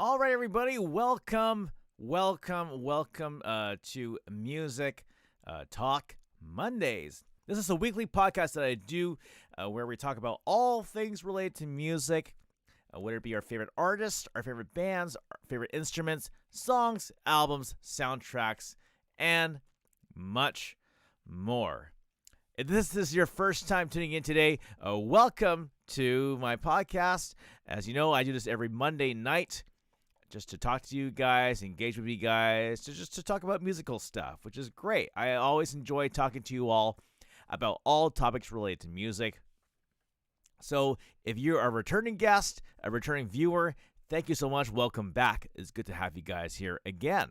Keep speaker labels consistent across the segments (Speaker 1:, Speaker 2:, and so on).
Speaker 1: All right, everybody, welcome to Music Talk Mondays. This is a weekly podcast that I do where we talk about all things related to music, whether it be our favorite artists, our favorite bands, our favorite instruments, songs, albums, soundtracks, and much more. If this is your first time tuning in today, welcome to my podcast. As you know, I do this every Monday night just to talk to you guys, engage with you guys, to talk about musical stuff, which is great. I always enjoy talking to you all about all topics related to music. So if you're a returning guest, a returning viewer, thank you so much. Welcome back. It's good to have you guys here again.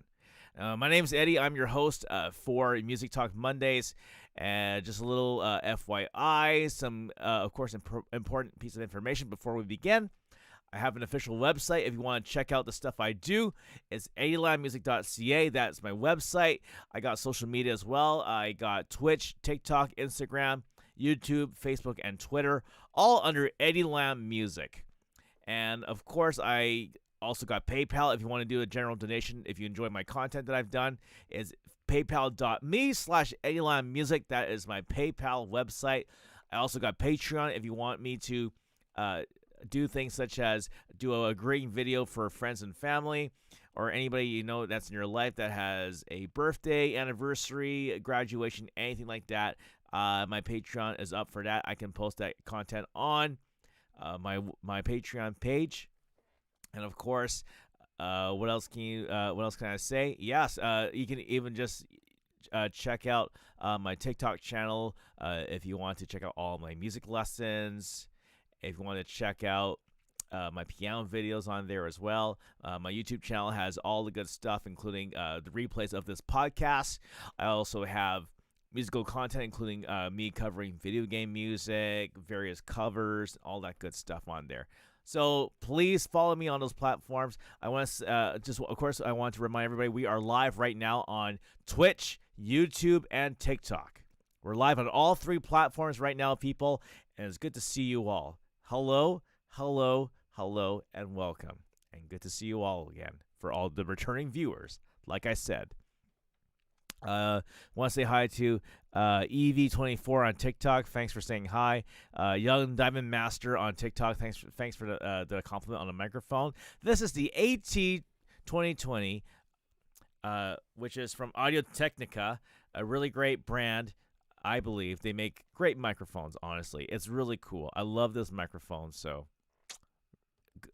Speaker 1: My name's Eddie. I'm your host for Music Talk Mondays. And just a little FYI, some, of course, important piece of information before we begin. I have an official website if you want to check out the stuff I do. It's EddieLamMusic.ca. That's my website. I got social media as well. I got Twitch, TikTok, Instagram, YouTube, Facebook, and Twitter, all under EddieLamMusic. And, of course, I also got PayPal if you want to do a general donation. If you enjoy my content that I've done, it's paypal.me/EddieLamMusic. That is my PayPal website. I also got Patreon if you want me to do things such as do a greeting video for friends and family or anybody you know that's in your life that has a birthday, anniversary, graduation, anything like that. My Patreon is up for that. I can post that content on my Patreon page. And of course, what else can I say? Yes, you can even just check out my TikTok channel if you want to check out all my music lessons. If you want to check out my piano videos on there as well. My YouTube channel has all the good stuff, including the replays of this podcast. I also have musical content, including me covering video game music, various covers, all that good stuff on there. So please follow me on those platforms. I want to I want to remind everybody we are live right now on Twitch, YouTube, and TikTok. We're live on all three platforms right now, people, and it's good to see you all. Hello, and welcome. And good to see you all again for all the returning viewers. Like I said, want to say hi to EV24 on TikTok. Thanks for saying hi. Young Diamond Master on TikTok. Thanks for the compliment on the microphone. This is the AT 2020, which is from Audio Technica, a really great brand. I believe they make great microphones, honestly. It's really cool. I love this microphone, so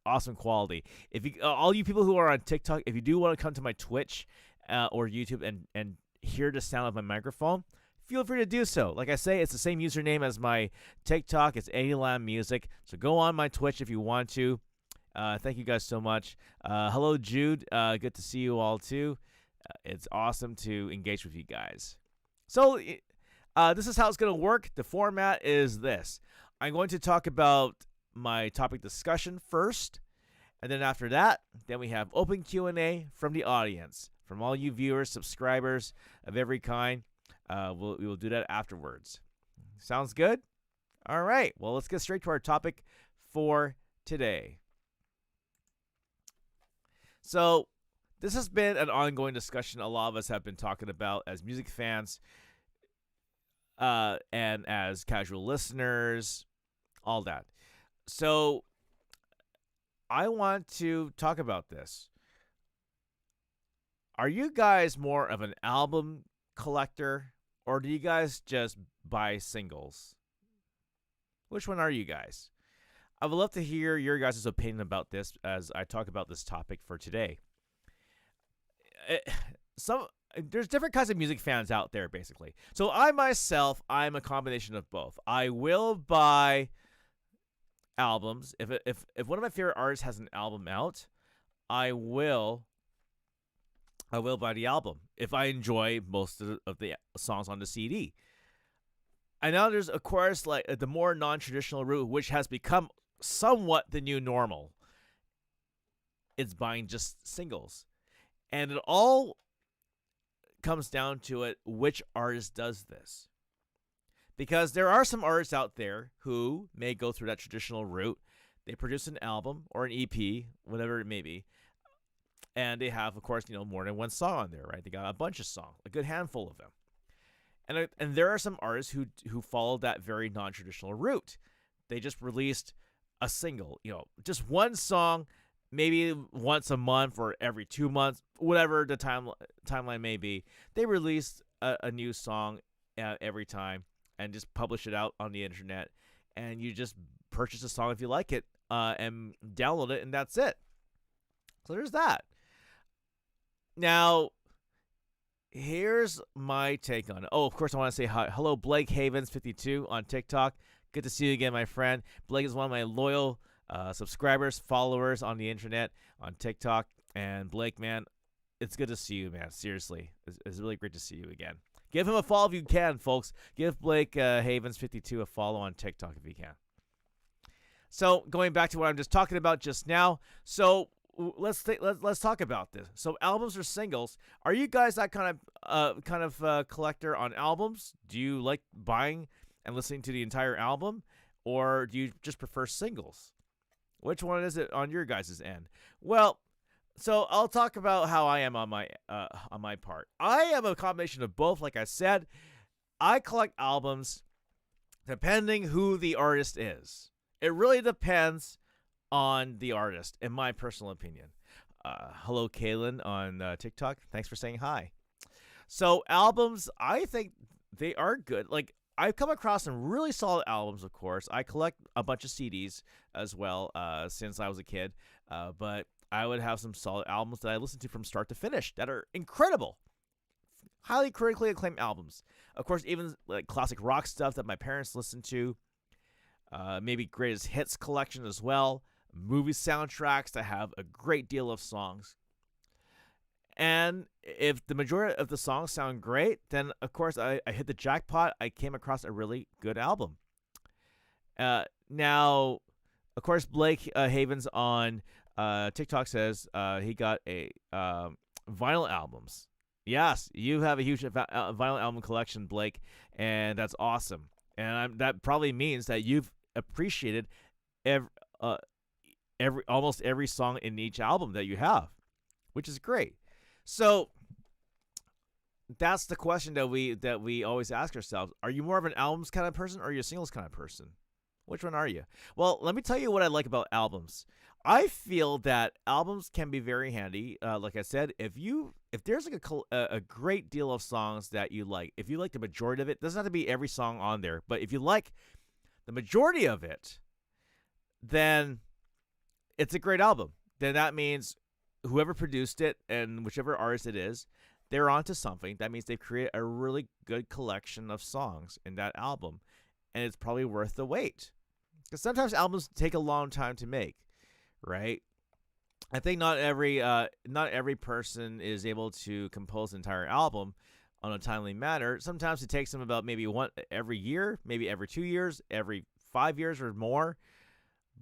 Speaker 1: awesome quality. If you, all you people who are on TikTok, if you do want to come to my Twitch or YouTube and hear the sound of my microphone, feel free to do so. Like I say, it's the same username as my TikTok. It's EddieLamMusic. So go on my Twitch if you want to. Thank you guys so much. Hello, Jude. Good to see you all, too. It's awesome to engage with you guys. So this is how it's going to work. The format is this. I'm going to talk about my topic discussion first, and then after that, then we have open Q&A from the audience, from all you viewers, subscribers of every kind. We will do that afterwards. Sounds good? All right. Well, let's get straight to our topic for today. So this has been an ongoing discussion a lot of us have been talking about as music fans, and as casual listeners, all that. So I want to talk about this. Are you guys more of an album collector, or do you guys just buy singles? Which one are you guys? I would love to hear your guys' opinion about this as I talk about this topic for today. There's different kinds of music fans out there, basically. So I myself, I'm a combination of both. I will buy albums. If one of my favorite artists has an album out, I will buy the album if I enjoy most of the songs on the CD. I know there's, of course, like the more non-traditional route, which has become somewhat the new normal. It's buying just singles. And it all comes down to it, which artist does this. Because there are some artists out there who may go through that traditional route. They produce an album or an EP, whatever it may be, And they have, of course, more than one song on there, right? They got a bunch of songs, a good handful of them. And there are some artists who follow that very non-traditional route. They just released a single, just one song, maybe once a month or every 2 months, whatever the timeline may be. They release a new song every time and just publish it out on the internet. And you just purchase a song if you like it and download it, and that's it. So there's that. Now, here's my take on it. Oh, of course, I want to say hi. Hello, Blake Havens52 on TikTok. Good to see you again, my friend. Blake is one of my loyal subscribers, followers on the internet, on TikTok. And Blake, man, it's good to see you, man. Seriously. It's really great to see you again. Give him a follow if you can, folks. Give Blake Havens52 a follow on TikTok if you can. So, going back to what I'm just talking about just now. So, let's talk about this. So, albums or singles? Are you guys that kind of collector on albums? Do you like buying and listening to the entire album, or do you just prefer singles? Which one is it on your guys' end? Well, so I'll talk about how I am on my part. I am a combination of both. Like I said, I collect albums depending who the artist is. It really depends on the artist, in my personal opinion. Hello, Kaylin on TikTok. Thanks for saying hi. So albums, I think they are good. Like, I've come across some really solid albums, of course. I collect a bunch of CDs as well since I was a kid. But I would have some solid albums that I listen to from start to finish that are incredible. Highly critically acclaimed albums. Of course, even like classic rock stuff that my parents listened to. Maybe greatest hits collection as well. Movie soundtracks that have a great deal of songs. And if the majority of the songs sound great, then of course I hit the jackpot. I came across a really good album. Now, of course, Blake Havens on TikTok says he got a vinyl albums. Yes, you have a huge vinyl album collection, Blake, and that's awesome. And that probably means that you've appreciated almost every song in each album that you have, which is great. So that's the question that we always ask ourselves. Are you more of an albums kind of person or are you a singles kind of person? Which one are you? Well, let me tell you what I like about albums. I feel that albums can be very handy. Like I said, if there's like a great deal of songs that you like, if you like the majority of it, doesn't have to be every song on there, but if you like the majority of it, then it's a great album. Then that means whoever produced it and whichever artist it is, they're onto something. That means they've created a really good collection of songs in that album, and it's probably worth the wait. Because sometimes albums take a long time to make, right? I think not every person is able to compose an entire album on a timely manner. Sometimes it takes them about maybe one every year, maybe every 2 years, every 5 years or more.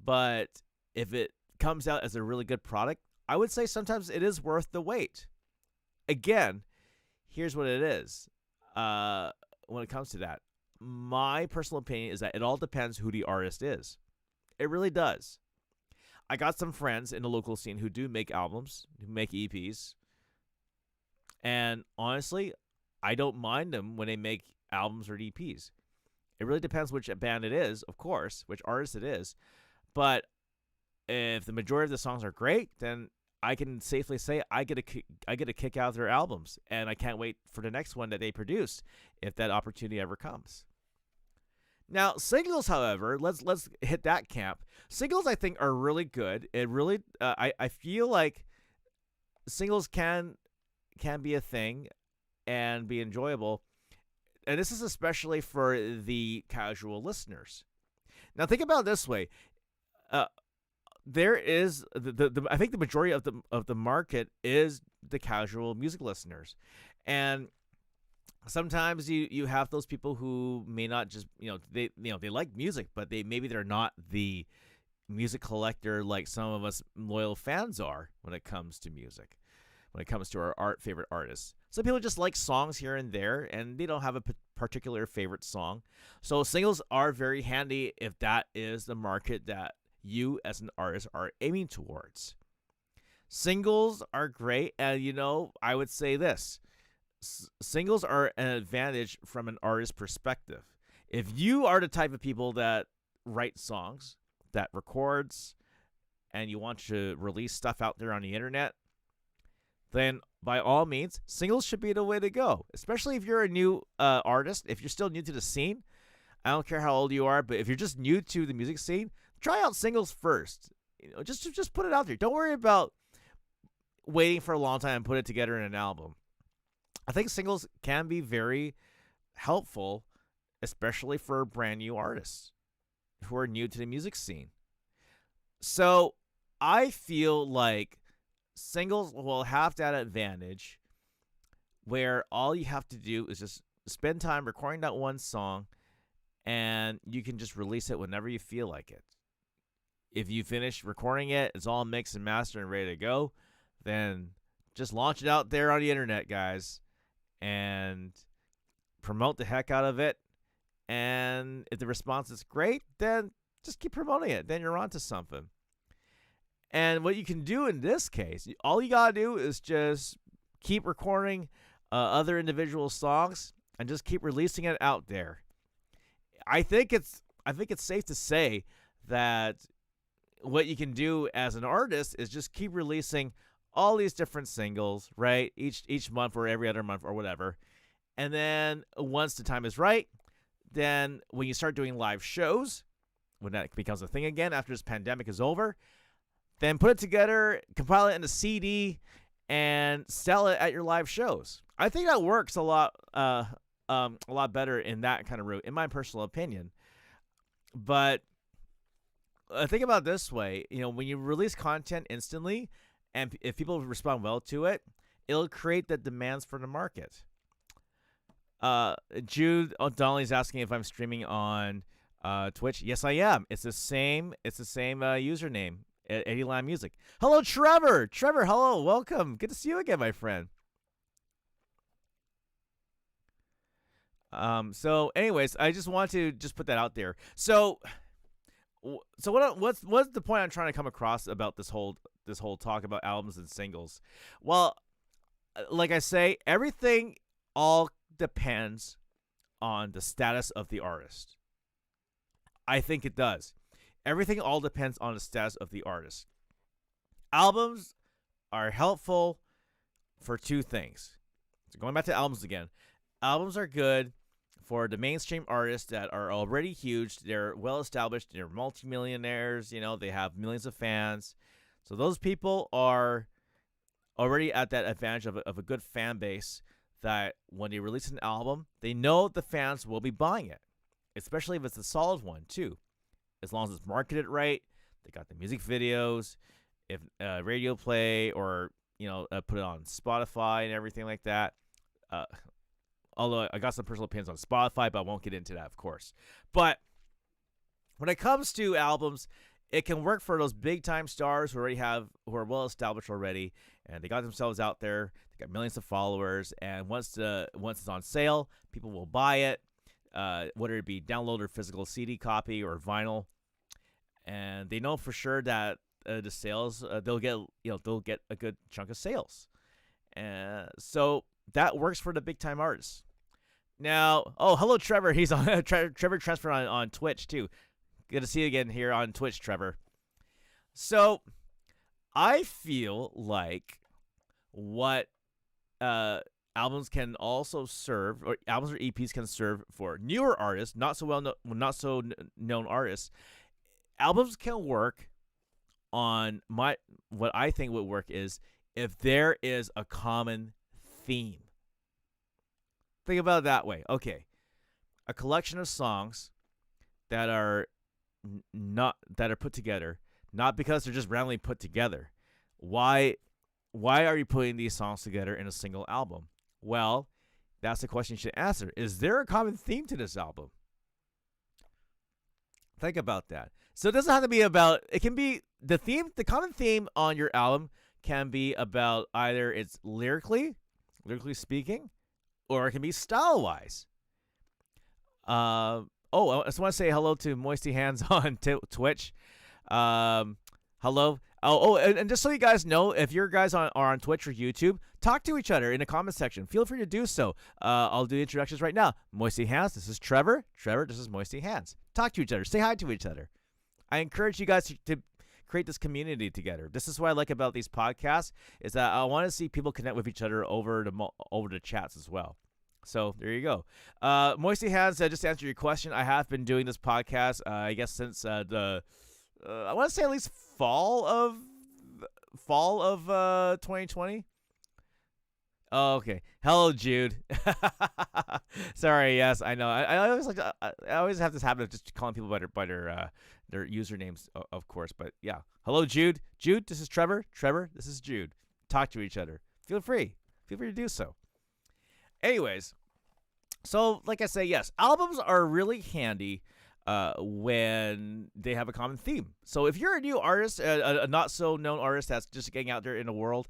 Speaker 1: But if it comes out as a really good product, I would say sometimes it is worth the wait. Again, here's what it is. When it comes to that, my personal opinion is that it all depends who the artist is. It really does. I got some friends in the local scene who do make albums, who make EPs. And honestly, I don't mind them when they make albums or EPs. It really depends which band it is, of course, which artist it is. But if the majority of the songs are great, then I can safely say I get a kick out of their albums, and I can't wait for the next one that they produce if that opportunity ever comes. Now, singles, however, let's hit that camp. Singles, I think, are really good. It really, I feel like singles can be a thing and be enjoyable, and this is especially for the casual listeners. Now, think about it this way. There is I think the majority of the market is the casual music listeners, and sometimes you have those people who may not just they like music, but they're not the music collector like some of us loyal fans are when it comes to music, when it comes to our favorite artists. Some people just like songs here and there, and they don't have a particular favorite song. So singles are very handy if that is the market that you as an artist are aiming towards. Singles are great, and I would say this: singles are an advantage from an artist perspective. If you are the type of people that write songs, that records, and you want to release stuff out there on the internet, then by all means, singles should be the way to go. Especially if you're a new artist, if you're still new to the scene. I don't care how old you are, but if you're just new to the music scene, try out singles first. Just put it out there. Don't worry about waiting for a long time and put it together in an album. I think singles can be very helpful, especially for brand new artists who are new to the music scene. So I feel like singles will have that advantage where all you have to do is just spend time recording that one song, and you can just release it whenever you feel like it. If you finish recording it, it's all mixed and mastered and ready to go, then just launch it out there on the internet, guys, and promote the heck out of it. And if the response is great, then just keep promoting it. Then you're onto something. And what you can do in this case, all you got to do is just keep recording other individual songs and just keep releasing it out there. I think it's safe to say that what you can do as an artist is just keep releasing all these different singles, right? Each month or every other month or whatever. And then once the time is right, then when you start doing live shows, when that becomes a thing again after this pandemic is over, then put it together, compile it in a CD, and sell it at your live shows. I think that works a lot better in that kind of route, in my personal opinion. But think about it this way: when you release content instantly, and if people respond well to it, it'll create the demands for the market. Jude O'Donnelly's asking if I'm streaming on Twitch. Yes, I am. It's the same username, EddieLamMusic. Hello, Trevor. Trevor, hello, welcome. Good to see you again, my friend. So, anyways, I just want to put that out there. So what's the point I'm trying to come across about this whole talk about albums and singles? Well, like I say, everything all depends on the status of the artist. I think it does. Everything all depends on the status of the artist. Albums are helpful for two things. So going back to albums again, albums are good for the mainstream artists that are already huge. They're well established. They're multimillionaires. They have millions of fans. So those people are already at that advantage of a good fan base, that when they release an album, they know the fans will be buying it, especially if it's a solid one too. As long as it's marketed right, they got the music videos, if radio play, or put it on Spotify and everything like that. Although I got some personal opinions on Spotify, but I won't get into that, of course. But when it comes to albums, it can work for those big time stars who are well established already, and they got themselves out there. They got millions of followers, and once it's on sale, people will buy it, whether it be download or physical CD copy or vinyl, and they know for sure that the sales they'll get a good chunk of sales, and so that works for the big time artists. Now, hello Trevor. He's on Trevor transferred on Twitch too. Good to see you again here on Twitch, Trevor. So, I feel like what albums can also serve, or albums or EPs can serve for newer artists, not so known artists. Albums can work on what I think would work is if there is a common theme. Think about it that way. Okay, a collection of songs that are put together, not because they're just randomly put together. Why are you putting these songs together in a single album? Well, that's the question you should answer. Is there a common theme to this album? Think about that. So it doesn't have to be about, it can be the common theme on your album can be about either it's lyrically speaking, or it can be style-wise. I just want to say hello to Moisty Hands on Twitch. Hello. And just so you guys know, if your guys are on Twitch or YouTube, talk to each other in the comment section. Feel free to do so. I'll do the introductions right now. Moisty Hands, this is Trevor. Trevor, this is Moisty Hands. Talk to each other. Say hi to each other. I encourage you guys to create this community together. This is what I like about these podcasts, is that I want to see people connect with each other over the chats as well. So there you go. Moisty Hands, just to answer your question, I have been doing this podcast, I guess since I want to say at least fall of 2020. Oh, okay. Hello, Jude. Sorry. Yes, I know. I always I always have this habit of just calling people by their usernames, of course. But yeah. Hello, Jude. Jude, this is Trevor. Trevor, this is Jude. Talk to each other. Feel free. Feel free to do so. Anyways, so like I say, yes, albums are really handy when they have a common theme. So if you're a new artist, a not so known artist that's just getting out there in the world,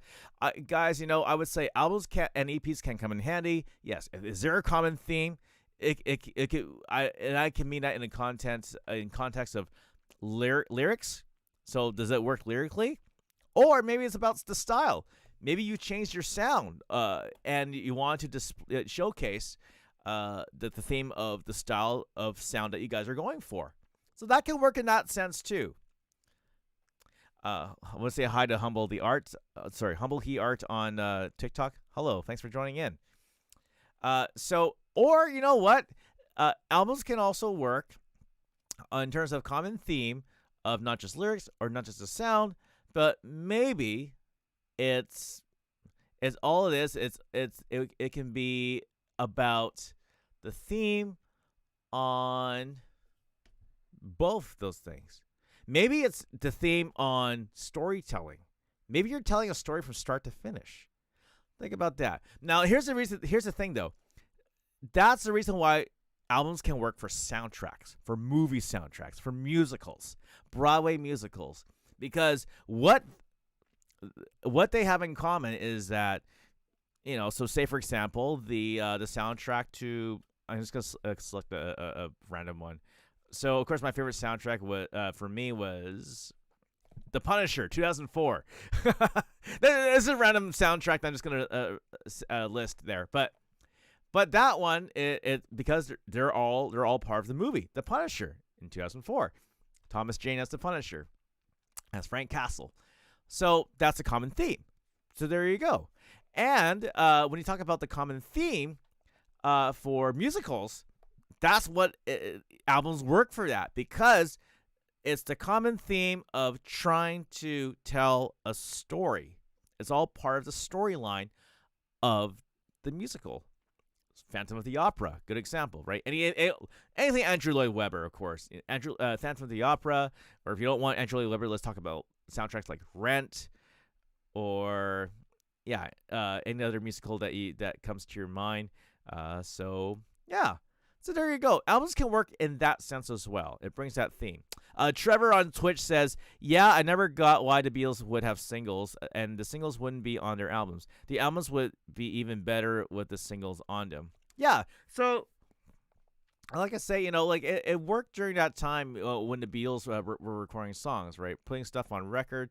Speaker 1: guys, I would say albums and EPs can come in handy. Yes, is there a common theme? I can mean that in the context of lyrics. So does it work lyrically, or maybe it's about the style? Maybe you changed your sound, and you want to showcase the theme of the style of sound that you guys are going for. So that can work in that sense too. I want to say hi to Humble He Art on TikTok. Hello, thanks for joining in. Or you know what? Albums can also work in terms of common theme of not just lyrics or not just the sound, but maybe it's all it is. It can be about the theme on both those things. Maybe it's the theme on storytelling. Maybe you're telling a story from start to finish. Think about that. Now, here's the thing, though. That's the reason why albums can work for soundtracks, for movie soundtracks, for musicals, Broadway musicals, because what they have in common is that, so say for example, the soundtrack to, I'm just gonna select a random one. So of course my favorite soundtrack for me was The Punisher, 2004. This is a random soundtrack that I'm just gonna list there, but that one, because they're all part of the movie, The Punisher in 2004. Thomas Jane as The Punisher, as Frank Castle. So that's a common theme. So there you go. And when you talk about the common theme for musicals, that's what albums work for, that, because it's the common theme of trying to tell a story. It's all part of the storyline of the musical. Phantom of the Opera, good example, right? Anything Andrew Lloyd Webber, of course. Phantom of the Opera, or if you don't want Andrew Lloyd Webber, let's talk about soundtracks like Rent, or any other musical that comes to your mind. So there you go. Albums can work in that sense as well. It brings that theme. Trevor on Twitch says, yeah, I never got why the Beatles would have singles, and the singles wouldn't be on their albums. The albums would be even better with the singles on them. Yeah, so like I say, it worked during that time when the Beatles were recording songs, right? Putting stuff on record,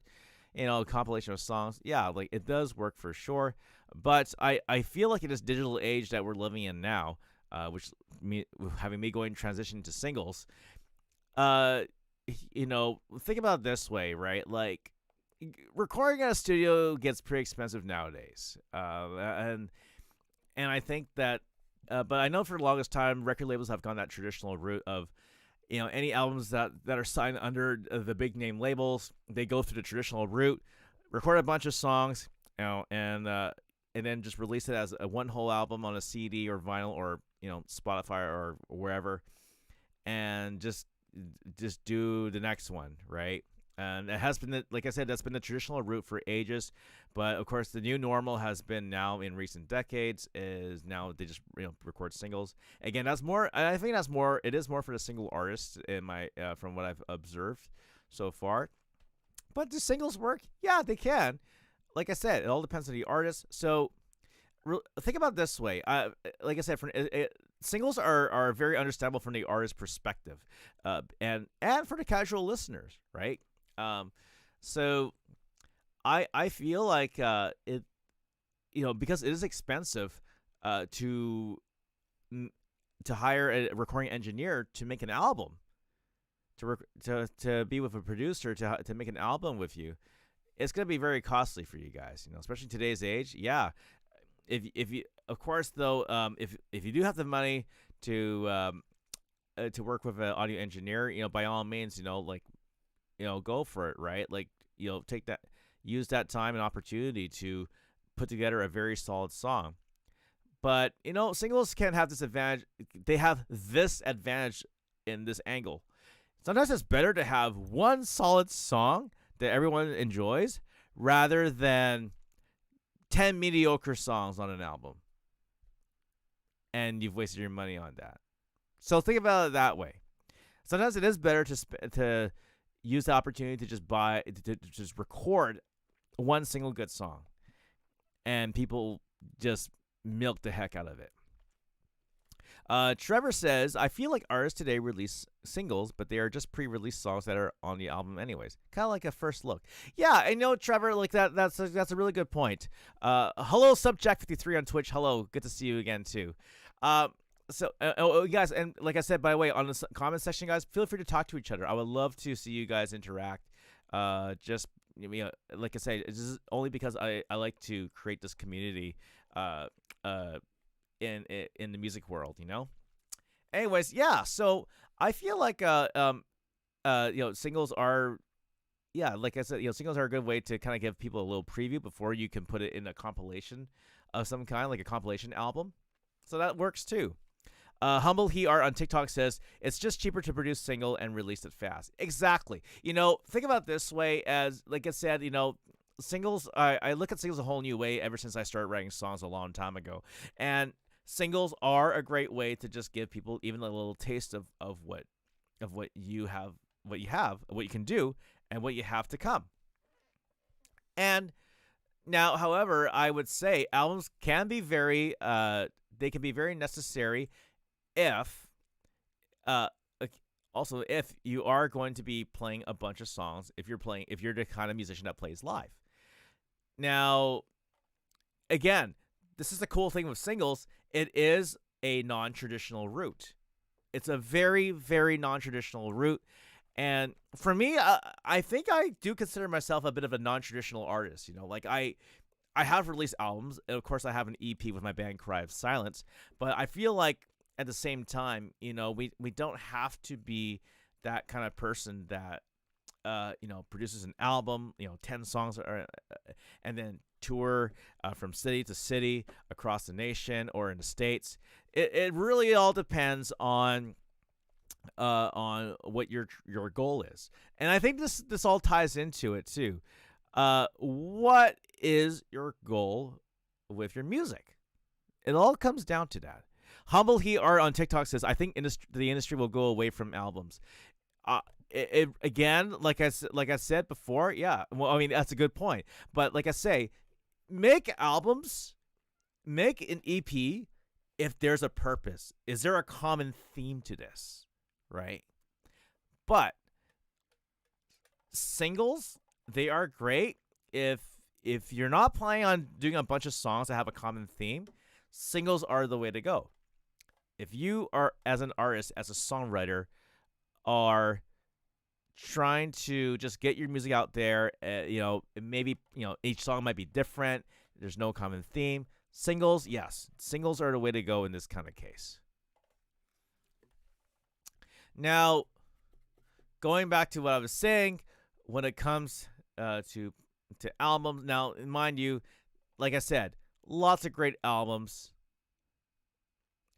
Speaker 1: a compilation of songs. Yeah, like it does work for sure. But I feel like in this digital age that we're living in now, having me going transition to singles, think about it this way, right? Like, recording in a studio gets pretty expensive nowadays, and I think that, but I know for the longest time, record labels have gone that traditional route of, any albums that are signed under the big name labels, they go through the traditional route, record a bunch of songs, and then just release it as a one whole album on a CD or vinyl or Spotify or wherever, and just do the next one, right? And it has been, like I said, that's been the traditional route for ages. But of course, the new normal has been now in recent decades is now they just record singles. Again, that's more. I think that's more. It is more for the single artists in my from what I've observed so far. But do singles work? Yeah, they can. Like I said, it all depends on the artist. So think about it this way. Like I said, singles are very understandable from the artist's perspective, and for the casual listeners, right? So I feel like it, because it is expensive to to hire a recording engineer to make an album, to be with a producer to make an album with you. It's going to be very costly for you guys, especially in today's age. Yeah, if you, of course, though, if you do have the money to work with an audio engineer, by all means, go for it, right? Like, use that time and opportunity to put together a very solid song. But, singles can't have this advantage. They have this advantage in this angle. Sometimes it's better to have one solid song that everyone enjoys rather than 10 mediocre songs on an album. And you've wasted your money on that. So think about it that way. Sometimes it is better to use the opportunity to just record one single good song, and people just milk the heck out of it. Trevor says, I feel like artists today release singles, but they are just pre-released songs that are on the album anyways. Kind of like a first look. Yeah, I know, Trevor, like that's a really good point. Hello, Subjack53 on Twitch. Hello, good to see you again, too. Guys, and like I said, by the way, on the comment section, guys, feel free to talk to each other. I would love to see you guys interact. Just, like I say, it's just only because I like to create this community in the music world, Anyways, yeah, so I feel like singles are, yeah, like I said, singles are a good way to kind of give people a little preview before you can put it in a compilation of some kind, like a compilation album. So that works too. Humble He Art on TikTok says, it's just cheaper to produce single and release it fast. Exactly. Think about it this way, as like I said, singles, I look at singles a whole new way ever since I started writing songs a long time ago. And singles are a great way to just give people even a little taste of what you have, what you can do, and what you have to come. And now, however, I would say albums can be very they can be very necessary if also if you are going to be playing a bunch of songs, if you're the kind of musician that plays live. Now, again, this is the cool thing with singles. It is a non-traditional route. It's a very, very non-traditional route. And for me, I think I do consider myself a bit of a non-traditional artist. Like I have released albums. And of course, I have an EP with my band Cry of Silence. But I feel like at the same time, we don't have to be that kind of person that produces an album, 10 songs, and then tour from city to city across the nation or in the States. It really all depends on what your goal is. And I think this all ties into it too. What is your goal with your music? It all comes down to that. Humble He Art on TikTok says, I think the industry will go away from albums. Again, like I said before, yeah. Well, I mean, that's a good point. But like I say, make albums, make an EP if there's a purpose. Is there a common theme to this? Right? But singles, they are great if you're not planning on doing a bunch of songs that have a common theme. Singles are the way to go. If you are, as an artist, as a songwriter, are trying to just get your music out there, maybe each song might be different. There's no common theme. Singles, yes, singles are the way to go in this kind of case. Now, going back to what I was saying, when it comes to albums, now mind you, like I said, lots of great albums.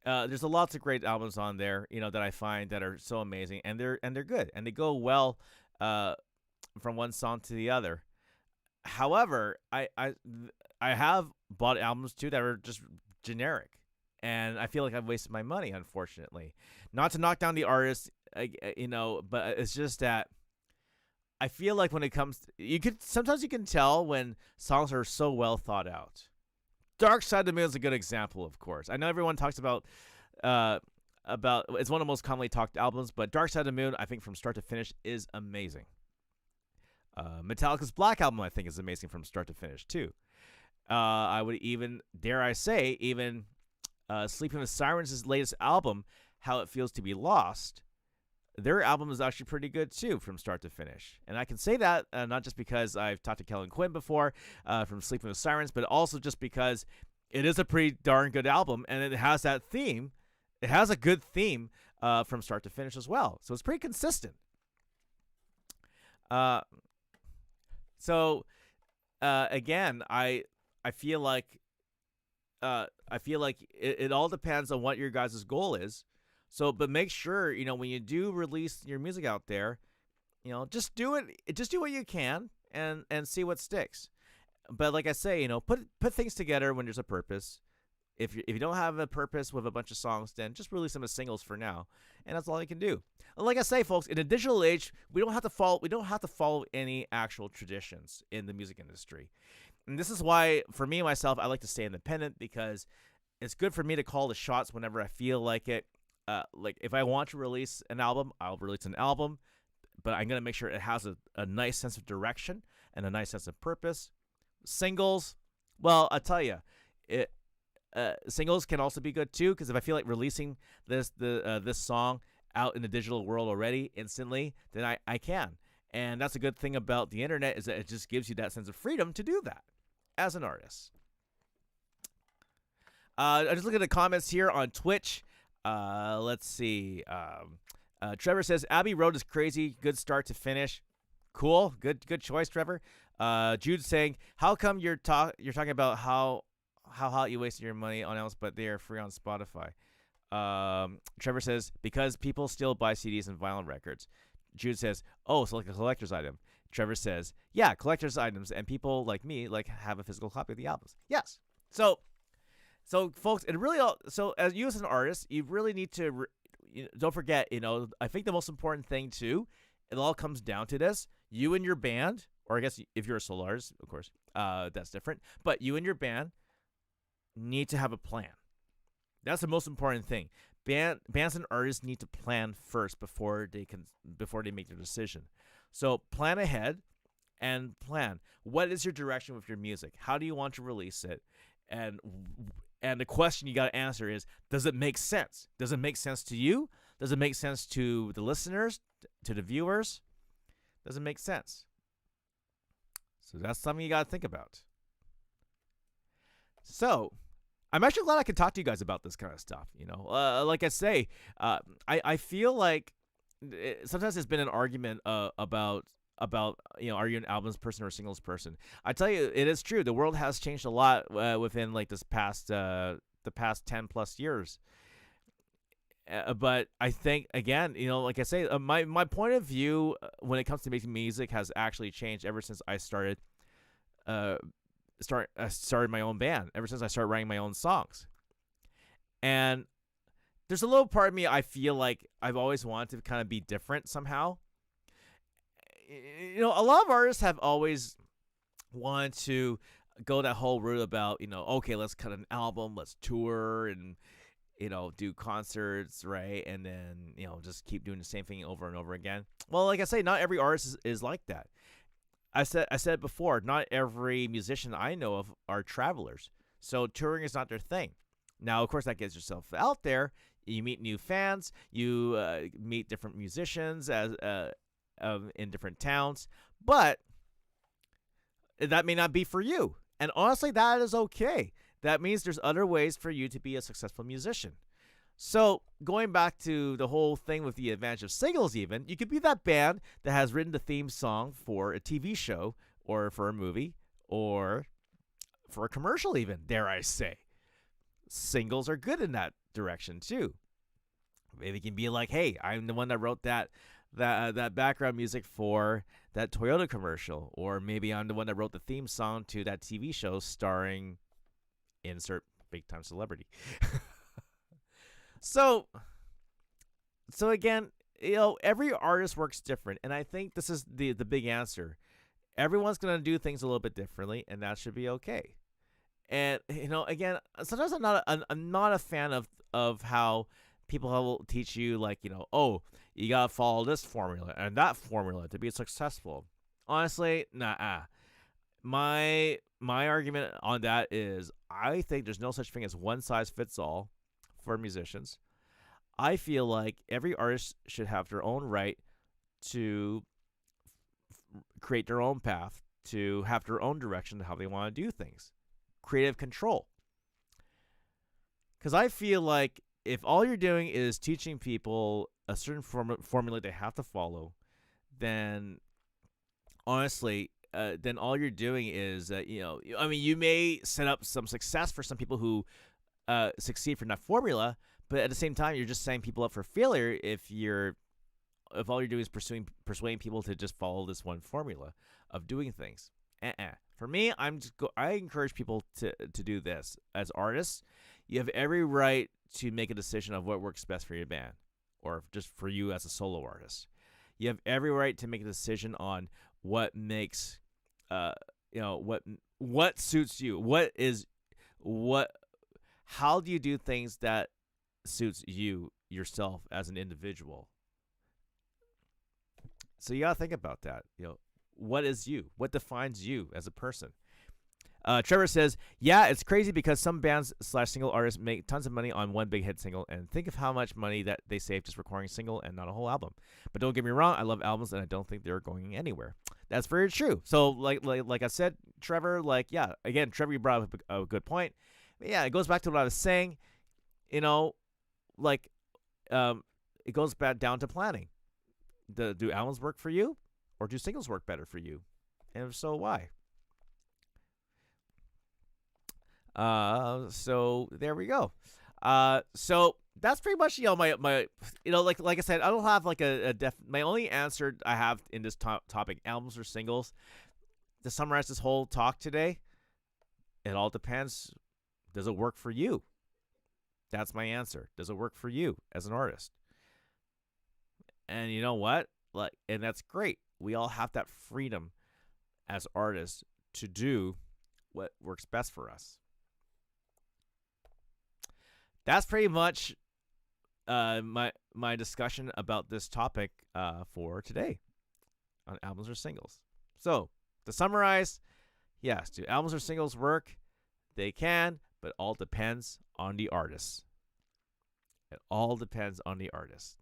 Speaker 1: There's lots of great albums on there, that I find that are so amazing, and they're good, and they go well from one song to the other. However, I have bought albums too that are just generic, and I feel like I've wasted my money, unfortunately. Not to knock down the artist, but it's just that I feel like when it comes, sometimes you can tell when songs are so well thought out. Dark Side of the Moon is a good example, of course. I know everyone talks about it's one of the most commonly talked albums, but Dark Side of the Moon, I think from start to finish, is amazing. Metallica's Black Album, I think, is amazing from start to finish, too. I would even, dare I say, even Sleeping with Sirens' latest album, How It Feels to Be Lost, their album is actually pretty good, too, from start to finish. And I can say that not just because I've talked to Kellen Quinn before from Sleeping with Sirens, but also just because it is a pretty darn good album, and it has that theme. It has a good theme from start to finish as well. So it's pretty consistent. Again, I feel like it all depends on what your guys' goal is. So, but make sure, when you do release your music out there, just do it. Just do what you can and see what sticks. But like I say, put things together when there's a purpose. If you don't have a purpose with a bunch of songs, then just release them as singles for now, and that's all you can do. And like I say, folks, in a digital age, we don't have to follow any actual traditions in the music industry. And this is why, for me myself, I like to stay independent, because it's good for me to call the shots whenever I feel like it. Like if I want to release an album, I'll release an album, but I'm gonna make sure it has a nice sense of direction and a nice sense of purpose. Singles, well, I'll tell you, singles can also be good too, because if I feel like releasing this song out in the digital world already instantly, then I can. And that's a good thing about the internet, is that it just gives you that sense of freedom to do that as an artist. I just look at the comments here on Twitch. Let's see. Trevor says Abbey Road is crazy. Good start to finish. Cool. Good choice, Trevor. Jude's saying, how come you're talking about how hot you wasted your money on else, but they are free on Spotify? Trevor says, because people still buy CDs and vinyl records. Jude says, oh, so like a collector's item. Trevor says, yeah, collector's items, and people like me have a physical copy of the albums. Yes. So folks, it really as you as an artist, you really need to don't forget, I think the most important thing too, it all comes down to this: you and your band, or I guess if you're a solo artist, of course, that's different. But you and your band need to have a plan. That's the most important thing. Bands and artists need to plan first before they make their decision. So plan ahead and plan. What is your direction with your music? How do you want to release it? And the question you got to answer is, does it make sense? Does it make sense to you? Does it make sense to the listeners, to the viewers? Does it make sense? So that's something you got to think about. So I'm actually glad I could talk to you guys about this kind of stuff. Like I say, I feel like sometimes there's been an argument about are you an albums person or a singles person? I tell you, it is true. The world has changed a lot within like the past 10 plus years. But I think, again, like I say, my point of view when it comes to making music has actually changed ever since I started my own band, ever since I started writing my own songs. And there's a little part of me, I feel like I've always wanted to kind of be different somehow. A lot of artists have always wanted to go that whole route about, okay, let's cut an album, let's tour and, do concerts, right? And then, just keep doing the same thing over and over again. Well, like I say, not every artist is like that. I said before, not every musician I know of are travelers. So touring is not their thing. Now, of course, that gets yourself out there. You meet new fans. You meet different musicians in different towns. But that may not be for you. And honestly, that is okay. That means there's other ways for you to be a successful musician. So going back to the whole thing with the advantage of singles, even, you could be that band that has written the theme song for a TV show or for a movie or for a commercial even, dare I say. Singles are good in that direction too. Maybe it can be like, hey, I'm the one that wrote that background music for that Toyota commercial, or maybe I'm the one that wrote the theme song to that TV show starring insert big time celebrity. So again, every artist works different, and I think this is the big answer. Everyone's going to do things a little bit differently, and that should be okay. And again, sometimes I'm not a fan of how people will teach you, like, oh, you got to follow this formula and that formula to be successful. Honestly, nah. My argument on that is I think there's no such thing as one size fits all for musicians. I feel like every artist should have their own right to create their own path, to have their own direction to how they want to do things. Creative control. Because I feel like if all you're doing is teaching people a certain formula they have to follow, then honestly, then all you're doing is, I mean, you may set up some success for some people who succeed from that formula, but at the same time, you're just setting people up for failure if all you're doing is persuading people to just follow this one formula of doing things. For me, I encourage people to do this. As artists, you have every right to make a decision of what works best for your band, or just for you as a solo artist. You have every right to make a decision on what makes, what suits you. How do you do things that suits you yourself as an individual? So you gotta think about that. What is you? What defines you as a person? Trevor says, yeah, it's crazy because some bands / single artists make tons of money on one big hit single, and think of how much money that they save just recording a single and not a whole album. But don't get me wrong, I love albums and I don't think they're going anywhere. That's very true. So like I said, Trevor, again, Trevor, you brought up a good point. Yeah, it goes back to what I was saying. It goes back down to planning. Do albums work for you, or do singles work better for you? And if so, why? So there we go. So that's pretty much my like I said, I don't have like my only answer I have in this topic, albums or singles. To summarize this whole talk today, it all depends. Does it work for you? That's my answer. Does it work for you as an artist? And you know what? And that's great. We all have that freedom as artists to do what works best for us. That's pretty much my discussion about this topic for today on albums or singles. So, to summarize, yes, do albums or singles work? They can, but it all depends on the artist. It all depends on the artist.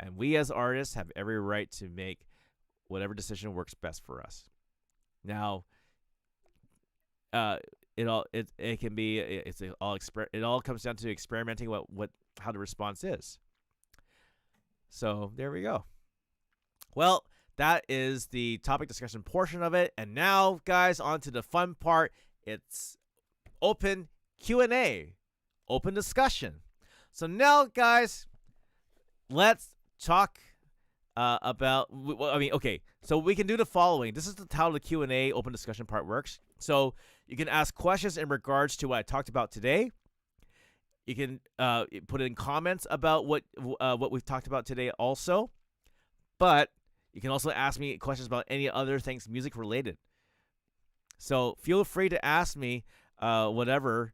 Speaker 1: And we as artists have every right to make whatever decision works best for us. Now, it all comes down to experimenting how the response is. So there we go. Well, that is the topic discussion portion of it, and now, guys, on to the fun part. It's open Q&A, open discussion. So now, guys, let's talk about. Okay. So we can do the following. This is how the Q&A open discussion part works. So you can ask questions in regards to what I talked about today. You can put in comments about what we've talked about today also. But you can also ask me questions about any other things music related. So feel free to ask me whatever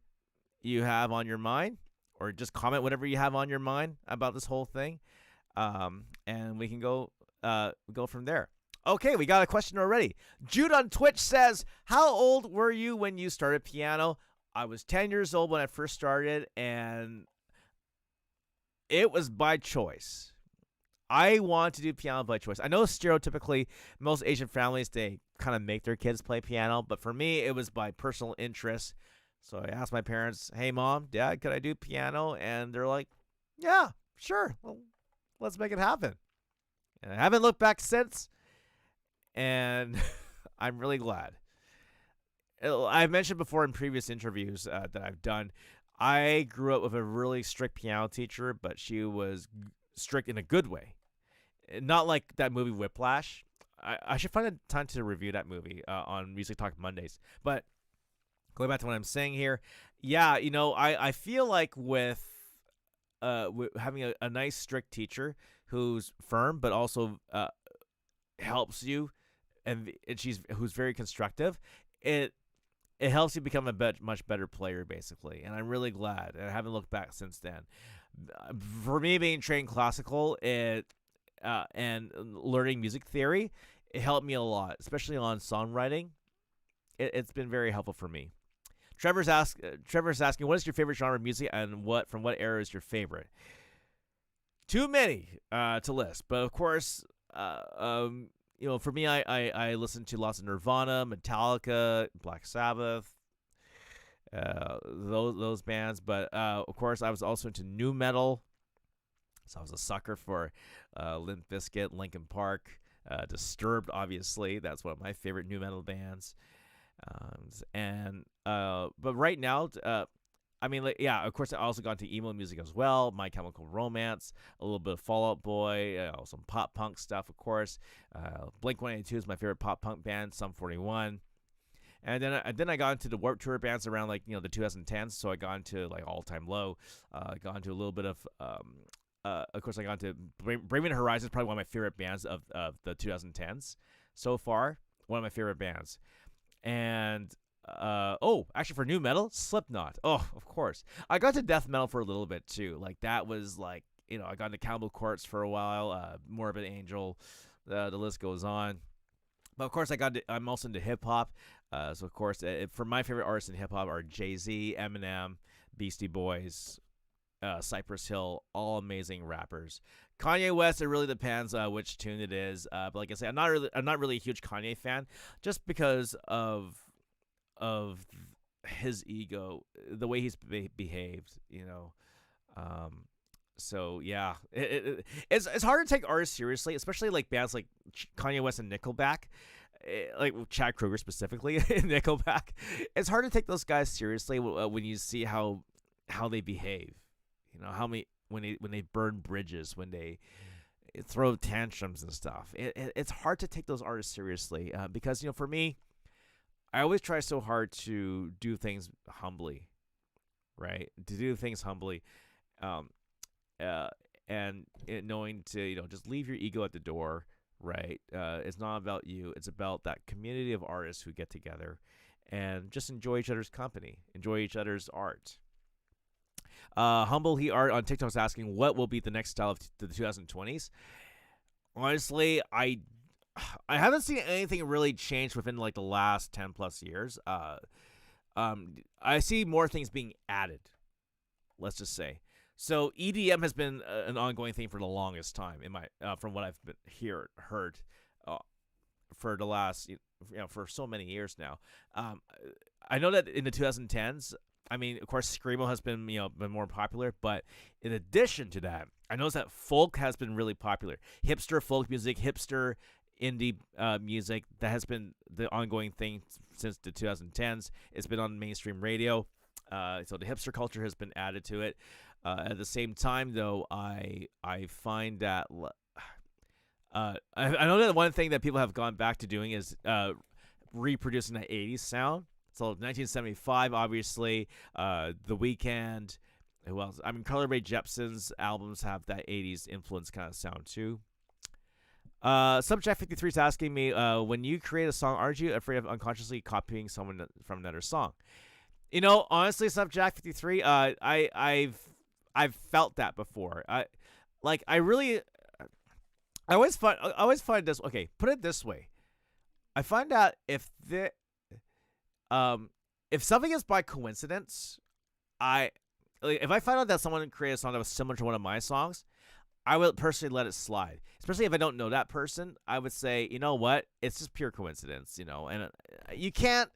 Speaker 1: you have on your mind, or just comment whatever you have on your mind about this whole thing. And we can go from there. Okay, we got a question already. Jude on Twitch says, how old were you when you started piano? I was 10 years old when I first started, and it was by choice. I want to do piano by choice. I know stereotypically most Asian families, they kind of make their kids play piano, but for me, it was by personal interest. So I asked my parents, hey, Mom, Dad, could I do piano? And they're like, yeah, sure. Well, let's make it happen. And I haven't looked back since, and I'm really glad. I've mentioned before in previous interviews that I've done, I grew up with a really strict piano teacher, but she was strict in a good way. Not like that movie Whiplash. I should find a time to review that movie on Music Talk Mondays. But going back to what I'm saying here, yeah, I feel like with having a nice strict teacher who's firm but also helps you, and who's very constructive, it helps you become a much better player, basically. And I'm really glad. And I haven't looked back since then. For me, being trained classical and learning music theory, it helped me a lot, especially on songwriting. It's been very helpful for me. Trevor's asking, what is your favorite genre of music, and from what era is your favorite? Too many to list, but of course, for me, I listen to lots of Nirvana, Metallica, Black Sabbath, those bands. But of course, I was also into nu metal, so I was a sucker for Limp Bizkit, Linkin Park, Disturbed. Obviously, that's one of my favorite nu metal bands. But right now, of course, I also got into emo music as well. My Chemical Romance, a little bit of Fall Out Boy, some pop punk stuff, of course. Blink-182 is my favorite pop punk band. Sum 41, and then I got into the Warped Tour bands around the 2010s. So I got into All Time Low. Got into a little bit of course, I got into Bring Me the Horizon. Probably one of my favorite bands of the 2010s so far. One of my favorite bands. And actually for nu metal, Slipknot. Oh, of course. I got to death metal for a little bit too. That was I got into Cannibal Corpse for a while, Morbid Angel, the list goes on. But of course I'm also into hip hop. So of course, for my favorite artists in hip hop are Jay-Z, Eminem, Beastie Boys, Cypress Hill, all amazing rappers. Kanye West, it really depends which tune it is. But like I say, I'm not really a huge Kanye fan, just because of his ego, the way he's behaved. So yeah, it's hard to take artists seriously, especially bands like Kanye West and Nickelback, like Chad Kroeger specifically in Nickelback. It's hard to take those guys seriously when you see how they behave. How many when they burn bridges, when they throw tantrums and stuff. It's hard to take those artists seriously because for me, I always try so hard to do things humbly, right? To do things humbly, and knowing to just leave your ego at the door, right? It's not about you; it's about that community of artists who get together and just enjoy each other's company, enjoy each other's art. Humble He Art on TikTok is asking, what will be the next style of the 2020s? Honestly, I haven't seen anything really change within the last 10 plus years. I see more things being added, let's just say. So EDM has been an ongoing thing for the longest time in my from what I've heard for the last for so many years now. I know that in the 2010s, of course, Screamo has been been more popular, but in addition to that, I noticed that folk has been really popular. Hipster folk music, hipster indie music, that has been the ongoing thing since the 2010s. It's been on mainstream radio, so the hipster culture has been added to it. At the same time, though, I find that I know that one thing that people have gone back to doing is reproducing the 80s sound. So 1975, obviously, The Weeknd, who else? Carly Rae Jepsen's albums have that 80s influence kind of sound too. Subject 53 is asking me, when you create a song, aren't you afraid of unconsciously copying someone from another song? Honestly, Subject 53, I've felt that before. I always find this. Okay, put it this way. I find out if something is by coincidence, if I find out that someone created a song that was similar to one of my songs, I would personally let it slide. Especially if I don't know that person, I would say, you know what, it's just pure coincidence, and you can't.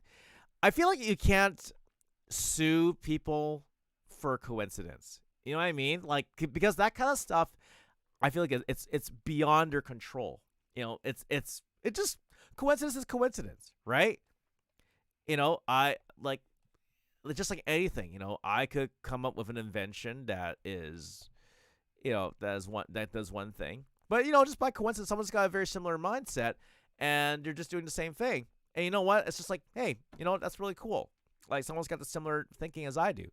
Speaker 1: I feel like you can't sue people for coincidence. You know what I mean? Because that kind of stuff, I feel like it's beyond their control. It's just coincidence is coincidence, right? I just like anything, I could come up with an invention that is, that does one thing, but just by coincidence, someone's got a very similar mindset, and they're just doing the same thing. And you know what? It's just like, hey, that's really cool. Someone's got the similar thinking as I do.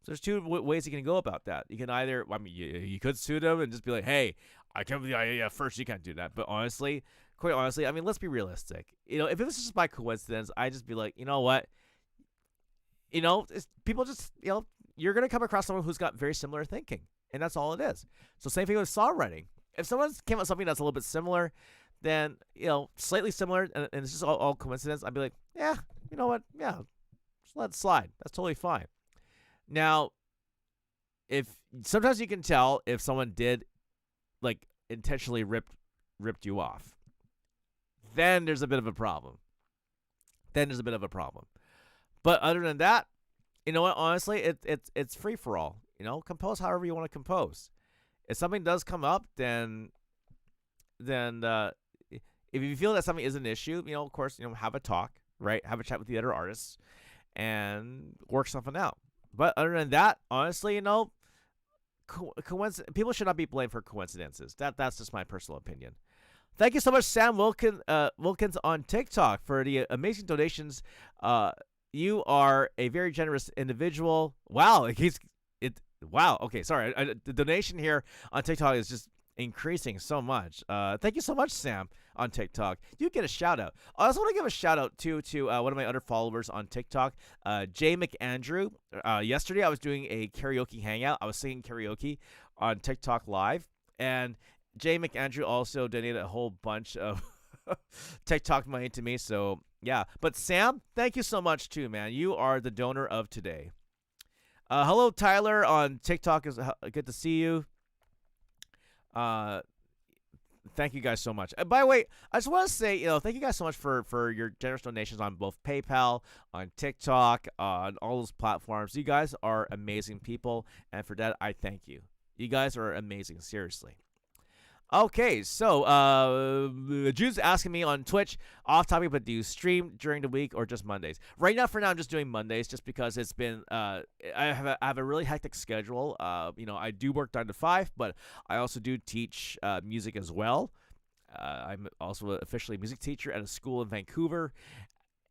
Speaker 1: So there's two ways you can go about that. You can either, you could sue them and just be like, hey, I can't believe, yeah, first you can't do that. But quite honestly, let's be realistic. If it was just by coincidence, I'd just be like, you know what? People just, you're going to come across someone who's got very similar thinking. And that's all it is. So same thing with songwriting. If someone came up with something that's a little bit similar, then slightly similar, and it's just all coincidence, I'd be like, yeah, you know what, yeah, just let it slide. That's totally fine. Now, if sometimes you can tell if someone did like intentionally ripped you off, then there's a bit of a problem. But other than that, you know what? Honestly, it's free for all. Compose however you want to compose. If something does come up, then if you feel that something is an issue, of course, have a talk, right? Have a chat with the other artists and work something out. But other than that, honestly, people should not be blamed for coincidences. That's just my personal opinion. Thank you so much, Sam Wilkins on TikTok, for the amazing donations. You are a very generous individual. Wow, wow. Okay, sorry. The donation here on TikTok is just increasing so much. Thank you so much, Sam, on TikTok. You get a shout out. I also want to give a shout out to one of my other followers on TikTok, Jay McAndrew. Yesterday I was doing a karaoke hangout. I was singing karaoke on TikTok Live, and Jay McAndrew also donated a whole bunch of TikTok money to me. So yeah, but Sam, thank you so much too, man. You are the donor of today. Hello, Tyler on TikTok. Is good to see you. Thank you guys so much. By the way, I just want to say, thank you guys so much for your generous donations on both PayPal, on TikTok, on all those platforms. You guys are amazing people, and for that, I thank you. You guys are amazing, seriously. Okay, so Jude's asking me on Twitch, off topic, but do you stream during the week or just Mondays? Right now, for now, I'm just doing Mondays, just because it's been I have a really hectic schedule. I do work 9 to 5, but I also do teach music as well. I'm also officially a music teacher at a school in Vancouver,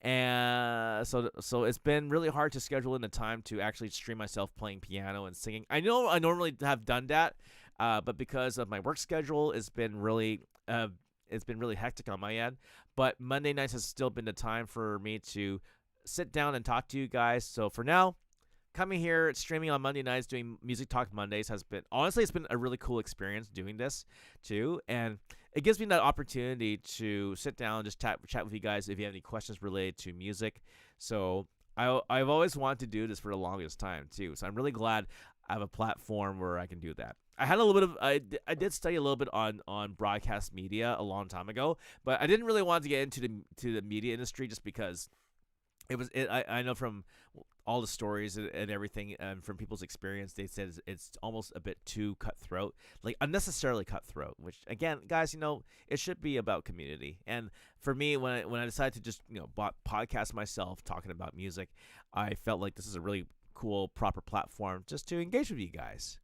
Speaker 1: and so it's been really hard to schedule in the time to actually stream myself playing piano and singing. I know I normally have done that. But because of my work schedule, it's been really hectic on my end. But Monday nights has still been the time for me to sit down and talk to you guys. So for now, coming here, streaming on Monday nights, doing Music Talk Mondays it's been a really cool experience doing this too, and it gives me that opportunity to sit down and just chat with you guys if you have any questions related to music. So I've always wanted to do this for the longest time too. So I'm really glad I have a platform where I can do that. I had a little bit of I did study a little bit on broadcast media a long time ago, but I didn't really want to get into the media industry just because I know from all the stories and everything, and from people's experience, they said it's almost a bit too cutthroat, like unnecessarily cutthroat. Which again, guys, it should be about community. And for me, when I decided to just podcast myself talking about music, I felt like this is a really cool, proper platform just to engage with you guys.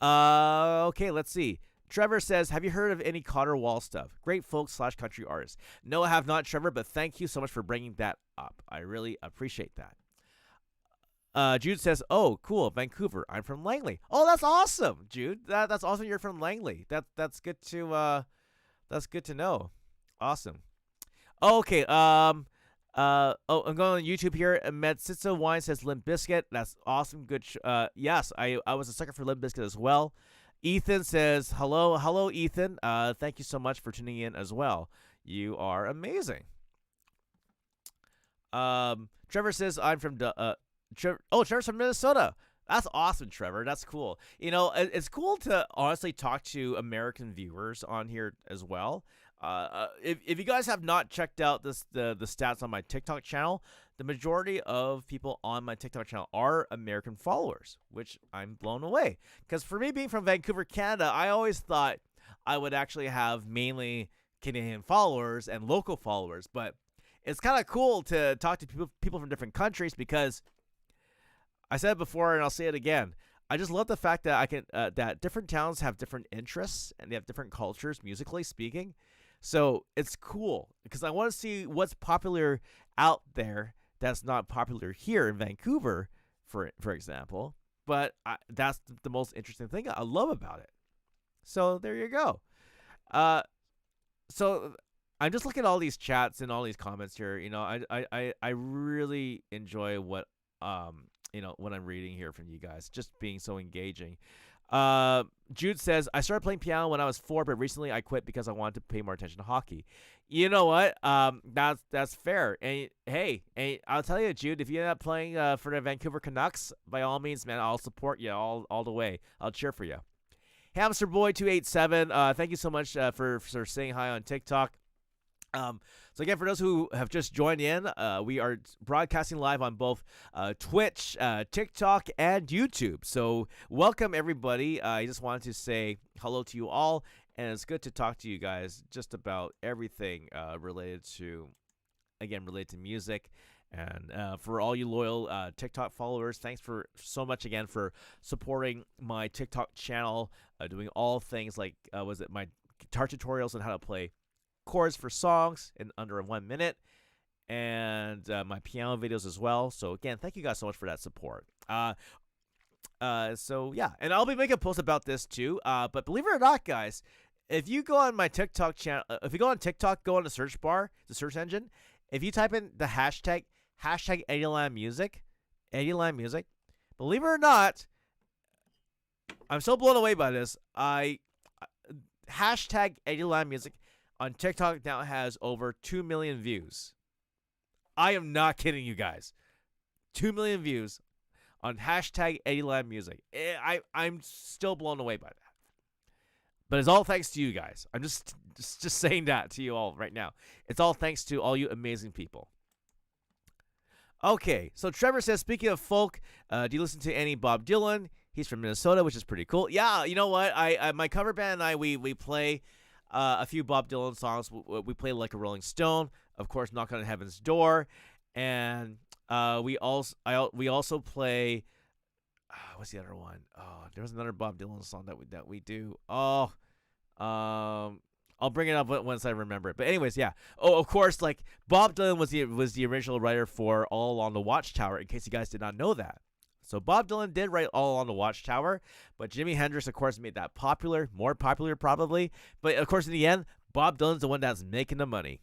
Speaker 1: Okay, let's see. Trevor says, have you heard of any Cotter Wall stuff? Great folk / country artist. No, I have not, Trevor, but thank you so much for bringing that up. I really appreciate that. Jude says, oh, cool, Vancouver. I'm from Langley. Oh, that's awesome, Jude. That's awesome you're from Langley. That's good to know. Awesome. Okay, I'm going on YouTube here. Medsitsa Wine says Limp Bizkit. That's awesome. Good. Yes, I was a sucker for Limp Bizkit as well. Ethan says hello, Ethan. Thank you so much for tuning in as well. You are amazing. Trevor says I'm from Trevor's from Minnesota. That's awesome, Trevor. That's cool. It's cool to honestly talk to American viewers on here as well. If you guys have not checked out the stats on my TikTok channel, the majority of people on my TikTok channel are American followers, which I'm blown away. Because for me being from Vancouver, Canada, I always thought I would actually have mainly Canadian followers and local followers. But it's kind of cool to talk to people from different countries, because I said it before and I'll say it again. I just love the fact that that different towns have different interests and they have different cultures, musically speaking. So it's cool because I want to see what's popular out there that's not popular here in Vancouver, for example. But that's the most interesting thing I love about it. So there you go. So I'm just looking at all these chats and all these comments here. I really enjoy what what I'm reading here from you guys, just being so engaging. Jude says, I started playing piano when I was 4, but recently I quit because I wanted to pay more attention to hockey. You know what? That's fair. And hey, I'll tell you, Jude, if you end up playing for the Vancouver Canucks, by all means, man, I'll support you all the way. I'll cheer for you. Hamster Boy 287, thank you so much for saying hi on TikTok. So again, for those who have just joined in, we are broadcasting live on both Twitch, TikTok, and YouTube. So welcome, everybody. I just wanted to say hello to you all, and it's good to talk to you guys just about everything related to music. And for all you loyal TikTok followers, thanks for so much again for supporting my TikTok channel, doing all things like my guitar tutorials on how to play chords for songs in under 1 minute, and my piano videos as well. So again, thank you guys so much for that support. So yeah, and I'll be making a post about this too. But believe it or not, guys, if you go on my TikTok channel, if you go on TikTok, go on the search bar, the search engine. If you type in the hashtag EddieLamMusic, believe it or not, I'm so blown away by this. Hashtag EddieLamMusic on TikTok now has over 2 million views. I am not kidding you guys. 2 million views on hashtag EddieLamMusic. I'm still blown away by that. But it's all thanks to you guys. I'm just saying that to you all right now. It's all thanks to all you amazing people. Okay, so Trevor says, speaking of folk, do you listen to any Bob Dylan? He's from Minnesota, which is pretty cool. Yeah, you know what? My cover band and I, we play a few Bob Dylan songs. We play Like a Rolling Stone, of course, Knock on Heaven's Door, and we also play. What's the other one? Oh, there was another Bob Dylan song that we do. Oh, I'll bring it up once I remember it. But anyways, yeah. Oh, of course, like Bob Dylan was the original writer for All Along the Watchtower. In case you guys did not know that. So Bob Dylan did write All Along the Watchtower, but Jimi Hendrix, of course, made that more popular probably. But, of course, in the end, Bob Dylan's the one that's making the money.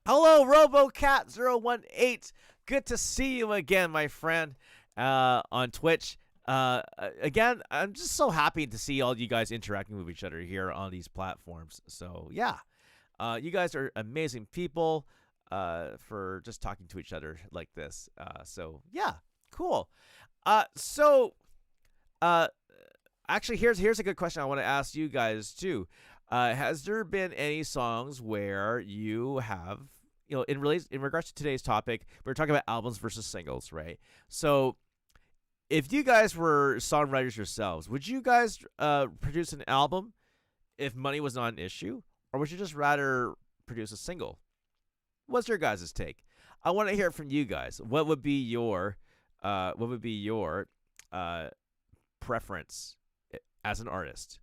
Speaker 1: Hello, RoboCat018. Good to see you again, my friend, on Twitch. Again, I'm just so happy to see all you guys interacting with each other here on these platforms. So, yeah, you guys are amazing people for just talking to each other like this. So, yeah. Cool. Actually, here's a good question I want to ask you guys too. Has there been any songs where you have, in regards to today's topic, we're talking about albums versus singles, right? So, if you guys were songwriters yourselves, would you guys produce an album if money was not an issue, or would you just rather produce a single? What's your guys' take? I want to hear from you guys. What would be your preference as an artist?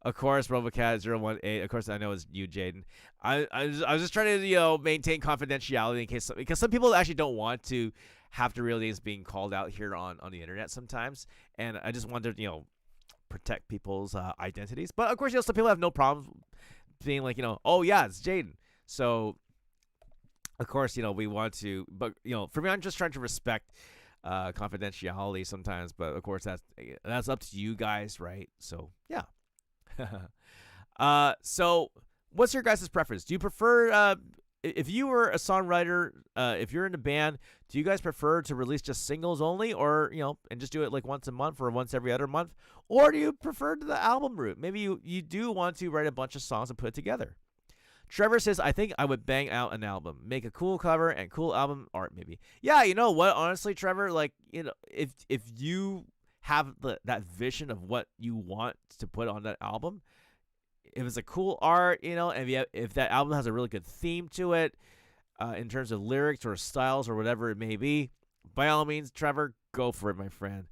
Speaker 1: Of course, RoboCat018. Of course, I know it's you, Jaden. I was just trying to maintain confidentiality because some people actually don't want to have their real names being called out here on the internet sometimes, and I just wanted to protect people's identities. But of course, some people have no problem being like oh yeah, it's Jaden. So. Of course, we want to, but for me, I'm just trying to respect confidentiality sometimes. But of course, that's up to you guys, right? So yeah. So what's your guys' preference? Do you prefer if you were a songwriter, if you're in a band, do you guys prefer to release just singles only, or and just do it like once a month or once every other month, or do you prefer the album route? Maybe you do want to write a bunch of songs and put it together. Trevor says, I think I would bang out an album. Make a cool cover and cool album art, maybe. Yeah, you know what? Honestly, Trevor, if you have that vision of what you want to put on that album, if it's a cool art, and if that album has a really good theme to it, in terms of lyrics or styles or whatever it may be, by all means, Trevor, go for it, my friend.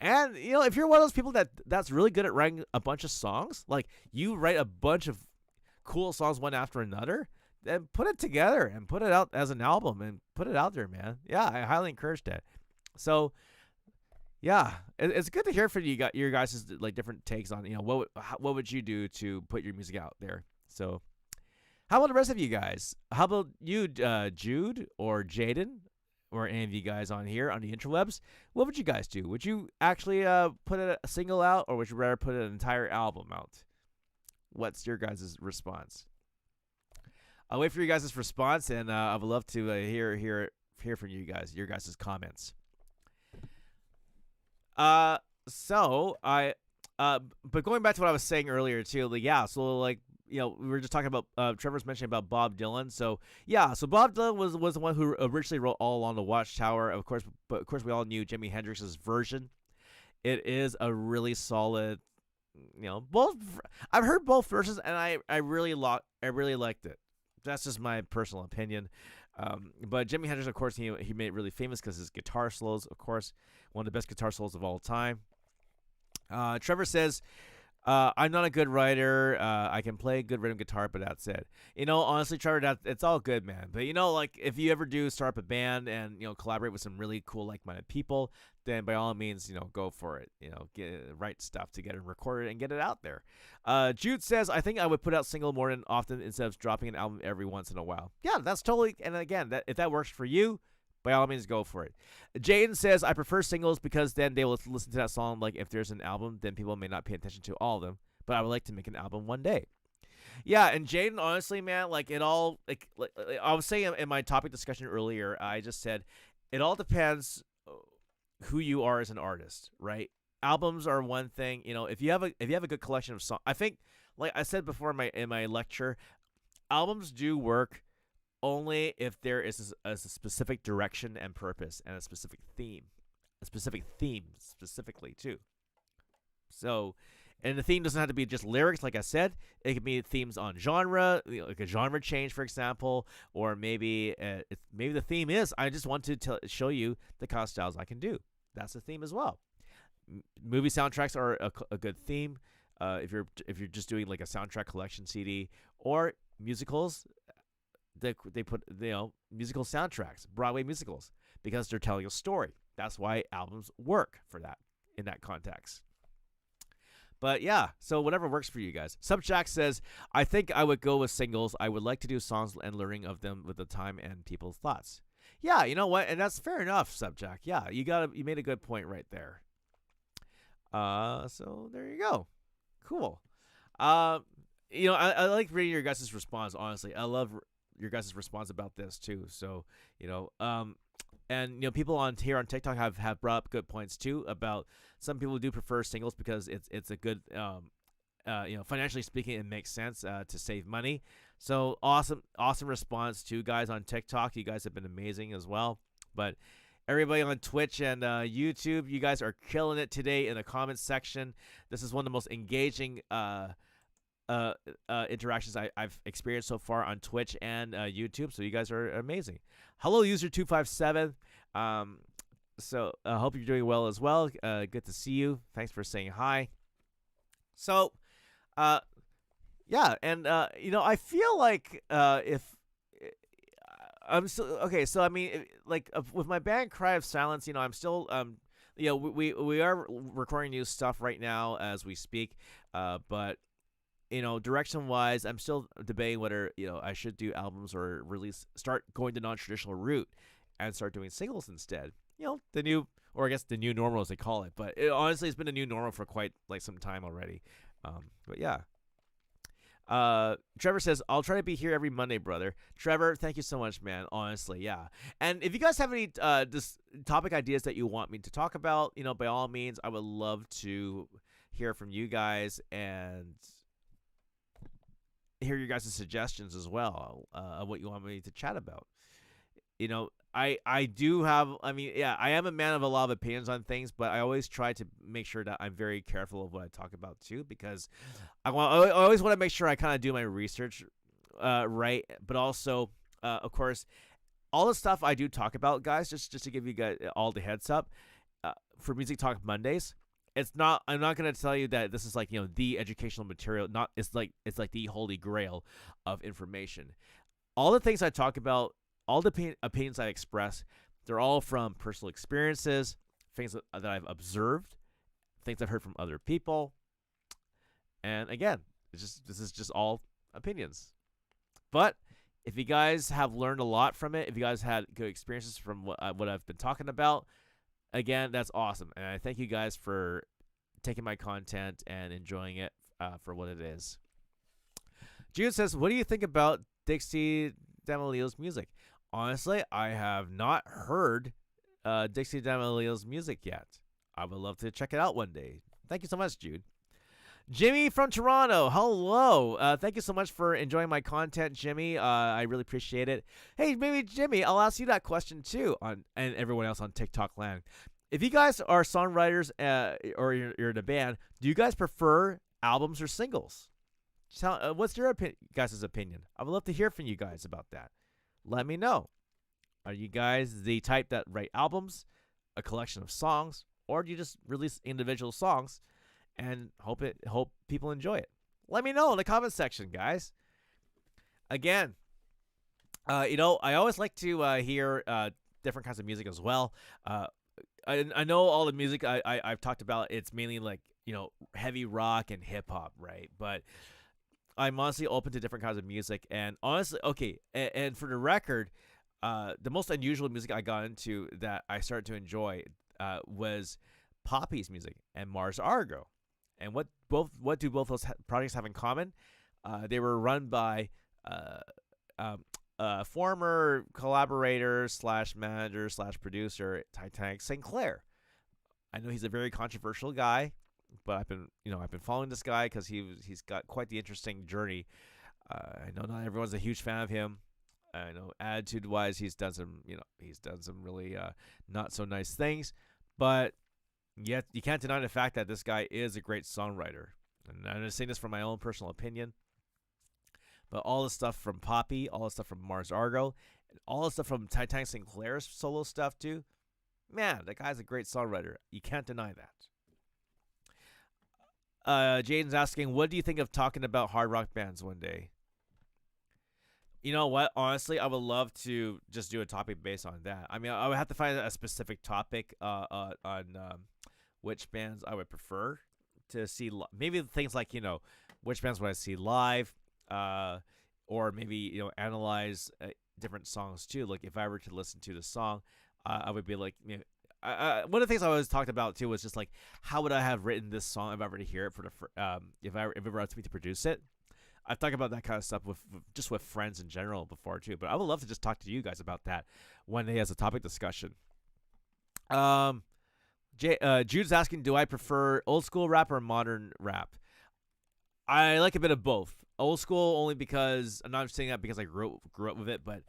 Speaker 1: And, if you're one of those people that's really good at writing a bunch of songs, like you write a bunch of cool songs one after another, then put it together and put it out as an album and put it out there, man. Yeah, I highly encourage that. So yeah, it's good to hear from you your guys' like different takes on what would you do to put your music out there. So how about the rest of you guys? How about you, Jude or Jaden? or any of you guys on here on the interwebs, what would you guys do? Would you actually put a single out, or would you rather put an entire album out? What's your guys' response? I'll wait for you guys' response, and I would love to hear from you guys, your guys' comments. But going back to what I was saying earlier too, like, yeah, so like, you know, we were just talking about Trevor's mentioning about Bob Dylan. So yeah, so Bob Dylan was the one who originally wrote All Along the Watchtower, of course, but of course we all knew Jimi Hendrix's version. It is a really solid, you know, both. I've heard both versions, and I really liked it. That's just my personal opinion. But Jimi Hendrix, of course, he made it really famous because his guitar solos, of course, one of the best guitar solos of all time. Trevor says, I'm not a good writer. I can play good rhythm guitar, but that's it. You know, honestly, Trevor, it's all good, man. But, you know, like, if you ever do start up a band and, you know, collaborate with some really cool, like-minded people, then by all means, you know, go for it. You know, write stuff together and record it and get it out there. Jude says, I think I would put out single more than often instead of dropping an album every once in a while. Yeah, that's totally, and again, if that works for you, by all means, go for it. Jaden says, I prefer singles because then they will listen to that song. Like, if there's an album, then people may not pay attention to all of them. But I would like to make an album one day. Yeah, and Jaden, honestly, man, like, it all, like I was saying in my topic discussion earlier, I just said, it all depends who you are as an artist, right? Albums are one thing. You know, if you have a good collection of songs, I think, like I said before in my lecture, albums do work only if there is a specific direction and purpose and a specific theme specifically too. So, and the theme doesn't have to be just lyrics, like I said. It could be themes on genre, you know, like a genre change, for example, or maybe maybe the theme is I just want to show you the kind of styles I can do. That's the theme as well. Movie soundtracks are a good theme. If you're just doing like a soundtrack collection CD, or musicals. They put, you know, musical soundtracks, Broadway musicals, because they're telling a story. That's why albums work for that in that context. But yeah, so whatever works for you guys. Subjack says, I think I would go with singles. I would like to do songs and learning of them with the time and people's thoughts. Yeah, you know what? And that's fair enough, Subjack. Yeah, you made a good point right there. So there you go. Cool. You know, I like reading your guys' response, honestly. I love your guys' response about this too. So, you know, and, you know, people on TikTok have brought up good points too about some people do prefer singles because it's a good, you know, financially speaking, it makes sense to save money. So awesome response to guys on TikTok. You guys have been amazing as well. But everybody on Twitch and YouTube, you guys are killing it today in the comments section. This is one of the most engaging interactions I've experienced so far on Twitch and YouTube. So you guys are amazing. Hello, user 257. So I hope you're doing well as well. Good to see you. Thanks for saying hi. So, yeah, and you know, I feel like if I'm still okay. So I mean, like with my band Cry of Silence, you know, I'm still you know, we are recording new stuff right now as we speak. But you know, direction-wise, I'm still debating whether, you know, I should do albums or start going the non-traditional route and start doing singles instead. You know, the new normal as they call it. But honestly, it's been a new normal for quite like some time already. But yeah. Trevor says, I'll try to be here every Monday, brother. Trevor, thank you so much, man. Honestly, yeah. And if you guys have any topic ideas that you want me to talk about, you know, by all means, I would love to hear from you guys and hear your guys' suggestions as well of what you want me to chat about. You know, I do have, I mean, yeah, I am a man of a lot of opinions on things, but I always try to make sure that I'm very careful of what I talk about too, because I always want to make sure I kind of do my research right, but also, of course, all the stuff I do talk about, guys, just to give you guys all the heads up, for Music Talk Mondays, I'm not going to tell you that this is like, you know, the educational material. It's like the holy grail of information. All the things I talk about, all the opinions I express, they're all from personal experiences, things that I've observed, things I've heard from other people. And again, this is just all opinions. But If you guys have learned a lot from it, if you guys had good experiences from what I've been talking about, again, that's awesome. And I thank you guys for taking my content and enjoying it for what it is. Jude says, what do you think about Dixie Demilio's music? Honestly, I have not heard Dixie Demilio's music yet. I would love to check it out one day. Thank you so much, Jude. Jimmy from Toronto, hello. Thank you so much for enjoying my content, Jimmy. I really appreciate it. Hey, maybe Jimmy, I'll ask you that question too, and everyone else on TikTok land. If you guys are songwriters or you're in a band, do you guys prefer albums or singles? What's your guys' opinion? I would love to hear from you guys about that. Let me know. Are you guys the type that write albums, a collection of songs, or do you just release individual songs and hope people enjoy it? Let me know in the comment section, guys. Again, I always like to hear different kinds of music as well. I know all the music I've talked about, it's mainly like, heavy rock and hip hop, right? But I'm honestly open to different kinds of music. And honestly, okay, and for the record, the most unusual music I got into that I started to enjoy was Poppy's music and Mars Argo. And what do both those projects have in common? They were run by former collaborator / manager / producer Titanic Sinclair. I know he's a very controversial guy, but I've been following this guy because he's got quite the interesting journey. I know not everyone's a huge fan of him. I know attitude-wise, he's done some really not so nice things, but yet you can't deny the fact that this guy is a great songwriter. And I'm just saying this from my own personal opinion. But all the stuff from Poppy, all the stuff from Mars Argo, and all the stuff from Titanic Sinclair's solo stuff too, man, that guy's a great songwriter. You can't deny that. Jaden's asking, what do you think of talking about hard rock bands one day? You know what? Honestly, I would love to just do a topic based on that. I mean, I would have to find a specific topic on which bands I would prefer to see. Maybe things like, which bands would I see live, or maybe, analyze different songs too. Like if I were to listen to the song, I would be like, one of the things I always talked about too was just like, how would I have written this song if I were to hear it for if it were up to me to produce it. I've talked about that kind of stuff with friends in general before too, but I would love to just talk to you guys about that one day as a topic discussion. Jude's asking, do I prefer old school rap or modern rap? I like a bit of both. Old school only because I'm not saying that because I grew up with it, but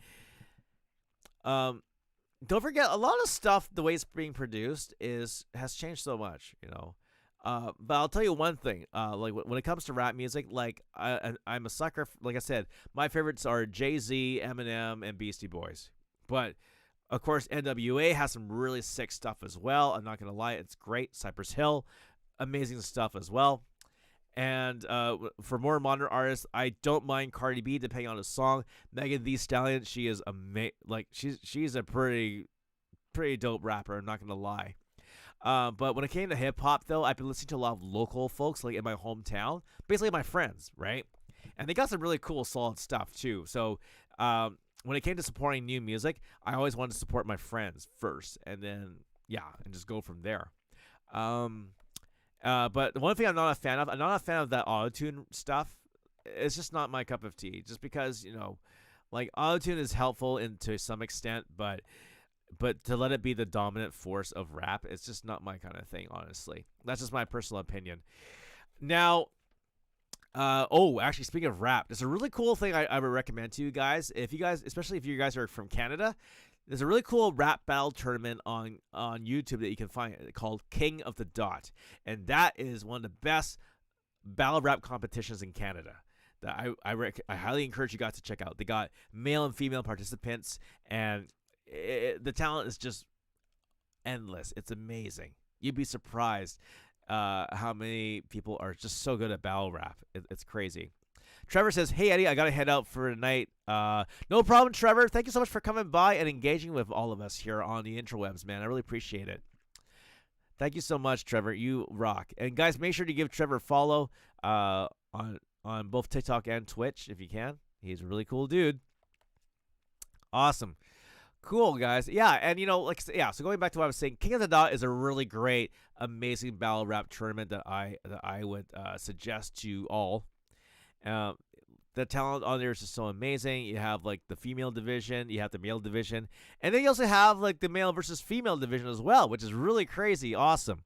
Speaker 1: don't forget a lot of stuff, the way it's being produced has changed so much, But I'll tell you one thing. Like when it comes to rap music, like I'm a sucker. Like I said, my favorites are Jay-Z, Eminem, and Beastie Boys. But of course, NWA has some really sick stuff as well. I'm not gonna lie, it's great. Cypress Hill, amazing stuff as well. And for more modern artists, I don't mind Cardi B depending on the song. Megan Thee Stallion, she is she's a pretty dope rapper. I'm not gonna lie. But when it came to hip hop, though, I've been listening to a lot of local folks, like in my hometown, basically my friends, right? And they got some really cool, solid stuff too. So when it came to supporting new music, I always wanted to support my friends first, and then and just go from there. But the one thing I'm not a fan of that autotune stuff. It's just not my cup of tea. Just because like autotune is helpful to some extent, but to let it be the dominant force of rap, it's just not my kind of thing, honestly. That's just my personal opinion. Now, actually, speaking of rap, there's a really cool thing I would recommend to you guys. Especially if you guys are from Canada, there's a really cool rap battle tournament on YouTube that you can find called King of the Dot. And that is one of the best battle rap competitions in Canada that I highly encourage you guys to check out. They got male and female participants, and the talent is just endless. It's amazing. You'd be surprised how many people are just so good at battle rap. It's crazy. Trevor says, hey, Eddie, I got to head out for tonight. No problem, Trevor. Thank you so much for coming by and engaging with all of us here on the interwebs, man. I really appreciate it. Thank you so much, Trevor. You rock. And, guys, make sure to give Trevor a follow on both TikTok and Twitch if you can. He's a really cool dude. Awesome. Cool, guys. Yeah, and yeah. So going back to what I was saying, King of the Dot is a really great, amazing battle rap tournament that I would suggest to all. Uh, the talent on there is just so amazing. You have like the female division, you have the male division, and then you also have like the male versus female division as well, which is really crazy, awesome.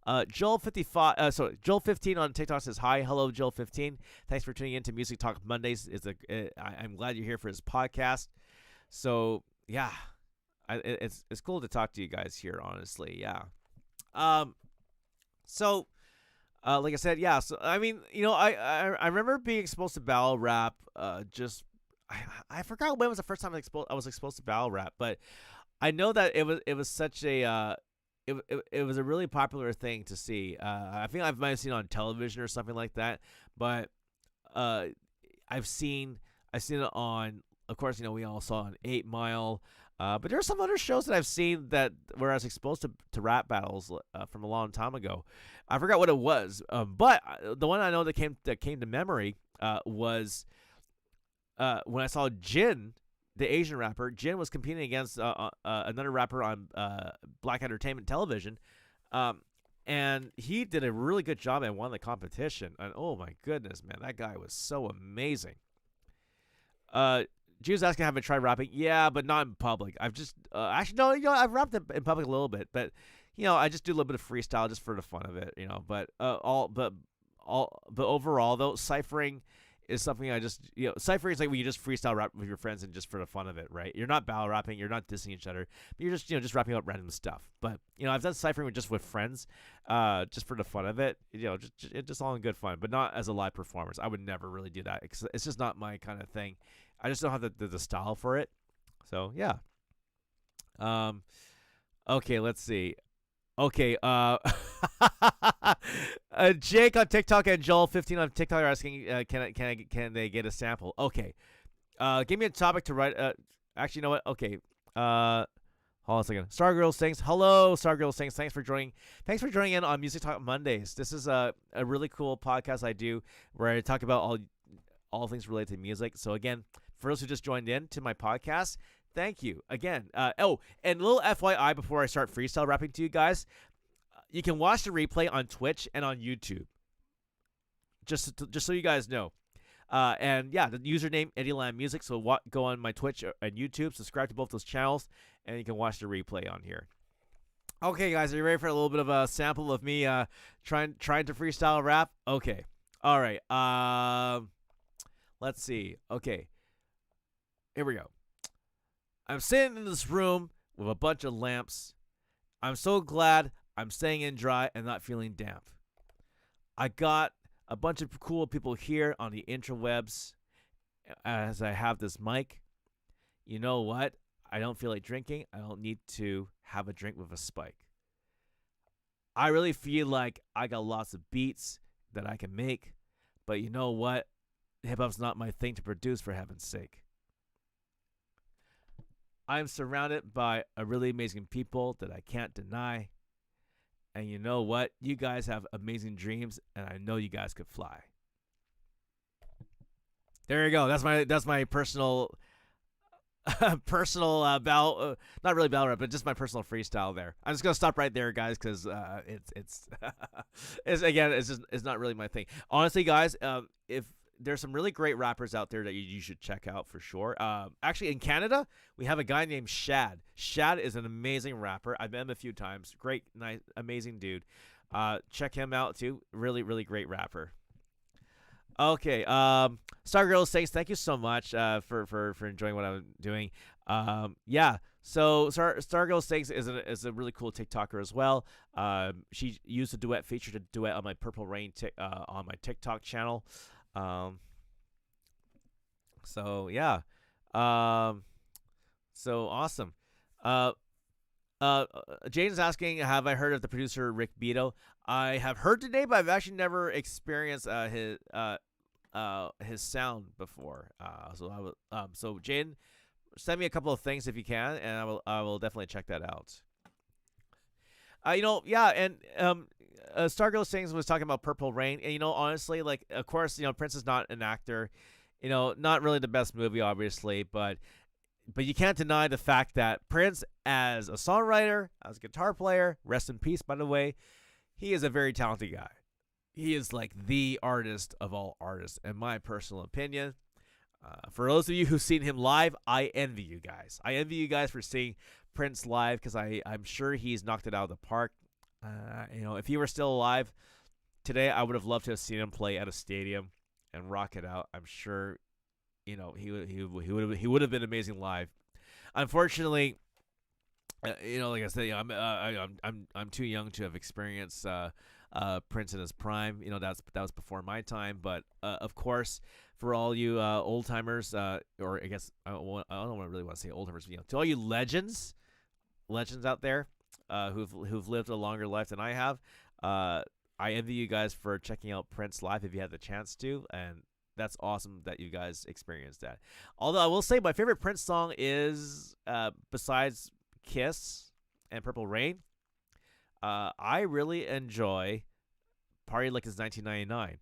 Speaker 1: Joel15 on TikTok says hi. Hello, Joel15. Thanks for tuning in to Music Talk Mondays. I'm glad you're here for his podcast. So yeah, it's cool to talk to you guys here. Honestly, yeah. So like I said, yeah. So I mean, I remember being exposed to battle rap. I forgot when was the first time I was exposed to battle rap, but I know that it was such a it was a really popular thing to see. I think I might have seen it on television or something like that, but I've seen it on. Of course, we all saw on 8 Mile. But there are some other shows that I've seen that where I was exposed to rap battles from a long time ago. I forgot what it was, but the one I know that came to memory was when I saw Jin, the Asian rapper. Jin was competing against another rapper on Black Entertainment Television, and he did a really good job and won the competition. And oh my goodness, man, that guy was so amazing. Gio's asking, have I tried rapping? Yeah, but not in public. I've just actually no, I've rapped in public a little bit, but I just do a little bit of freestyle just for the fun of it, But overall though, ciphering is something I just ciphering is like when you just freestyle rap with your friends and just for the fun of it, right? You're not battle rapping, you're not dissing each other, but you're just just rapping about random stuff. But I've done ciphering just with friends, just for the fun of it. It's just all in good fun, but not as a live performance. I would never really do that. It's just not my kind of thing. I just don't have the style for it. So yeah. Okay, let's see. Okay, Jake on TikTok and Joel15 on TikTok are asking, can they get a sample? Okay, give me a topic to write. Actually, you know what? Okay, hold on a second. Stargirl sings. Hello, Stargirl sings. Thanks for joining. Thanks for joining in on Music Talk Mondays. This is a really cool podcast I do where I talk about all things related to music. So again, for those who just joined in to my podcast, thank you again. And a little FYI before I start freestyle rapping to you guys, you can watch the replay on Twitch and on YouTube. Just so you guys know. And yeah, the username EddieLamMusic. So go on my Twitch and YouTube, subscribe to both those channels, and you can watch the replay on here. Okay, guys, are you ready for a little bit of a sample of me trying to freestyle rap? Okay, all right. Let's see. Okay, here we go. I'm sitting in this room with a bunch of lamps. I'm so glad I'm staying in dry and not feeling damp. I got a bunch of cool people here on the interwebs as I have this mic. You know what? I don't feel like drinking. I don't need to have a drink with a spike. I really feel like I got lots of beats that I can make, but you know what? Hip-hop's not my thing to produce, for heaven's sake. I'm surrounded by a really amazing people that I can't deny. And you know what? You guys have amazing dreams, and I know you guys could fly. There you go. That's my personal personal not really battle rap, but just my personal freestyle there. I'm just gonna stop right there, guys, because it's it's not really my thing. Honestly, guys, if there's some really great rappers out there that you should check out for sure. Actually, in Canada, we have a guy named Shad. Shad is an amazing rapper. I've met him a few times. Great, nice, amazing dude. Check him out too. Really, really great rapper. Okay, Stargirl Saints, thank you so much for enjoying what I'm doing. Yeah, so Stargirl Saints is a really cool TikToker as well. She used a duet feature to duet on my Purple Rain on my TikTok channel. So yeah, so awesome. Jane's asking, have I heard of the producer Rick Beato? I have heard the name, but I've actually never experienced his sound before. So Jane, send me a couple of things if you can, and I will definitely check that out. Yeah, and Stargirl Sings was talking about Purple Rain, and honestly, like, of course, Prince is not an actor, not really the best movie, obviously, but but you can't deny the fact that Prince, as a songwriter, as a guitar player, rest in peace, by the way, he is a very talented guy. He is like the artist of all artists, in my personal opinion. For those of you who've seen him live, I envy you guys. I envy you guys for seeing Prince live because I'm sure he's knocked it out of the park. If he were still alive today, I would have loved to have seen him play at a stadium and rock it out. I'm sure, he would have been amazing live. Unfortunately, like I said, I'm too young to have experienced Prince in his prime. That was before my time. But of course, for all you old timers, or I guess I don't really want to say old timers, to all you legends out there who've lived a longer life than I have, I envy you guys for checking out Prince live if you had the chance to, and that's awesome that you guys experienced that. Although I will say my favorite Prince song is, besides Kiss and Purple Rain, I really enjoy Party Like It's 1999.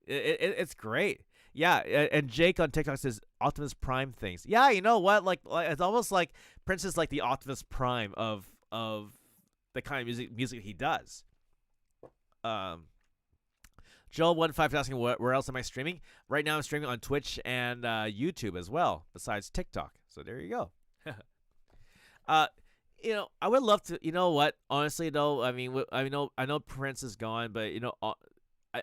Speaker 1: It's great. Yeah, and Jake on TikTok says Optimus Prime things. Yeah, you know what? Like it's almost like Prince is like the Optimus Prime of the kind of music he does. Joel15 asking where else am I streaming? Right now I'm streaming on Twitch and YouTube as well, besides TikTok. So there you go. I would love to. You know what? Honestly, though, I know Prince is gone, but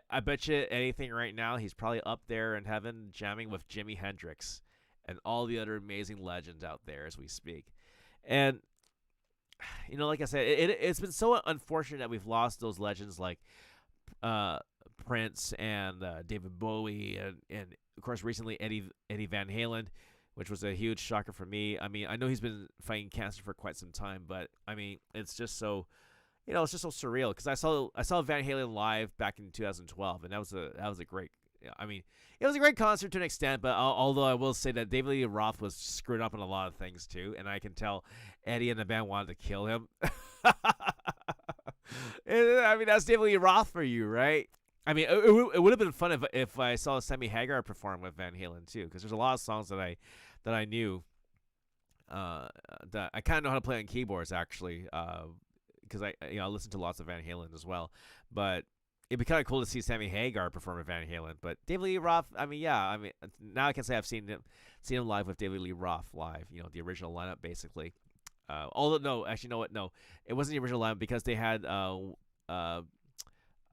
Speaker 1: I bet you anything right now he's probably up there in heaven jamming with Jimi Hendrix and all the other amazing legends out there as we speak. And like I said, it's been so unfortunate that we've lost those legends like Prince and David Bowie and of course recently Eddie Van Halen, which was a huge shocker for me. I mean, I know he's been fighting cancer for quite some time, but I mean, it's just so, it's just so surreal because I saw Van Halen live back in 2012, and that was a great. I mean, it was a great concert to an extent, but although I will say that David Lee Roth was screwed up on a lot of things too, and I can tell Eddie and the band wanted to kill him. I mean, that's David Lee Roth for you, right? I mean, it would have been fun if I saw Sammy Hagar perform with Van Halen too, because there's a lot of songs that I knew that I kind of know how to play on keyboards actually, because I listen to lots of Van Halen as well. But it'd be kind of cool to see Sammy Hagar perform with Van Halen. But David Lee Roth, now I can say I've seen him live with David Lee Roth live, the original lineup basically. Although no, actually, no, no, it wasn't the original lineup because they had one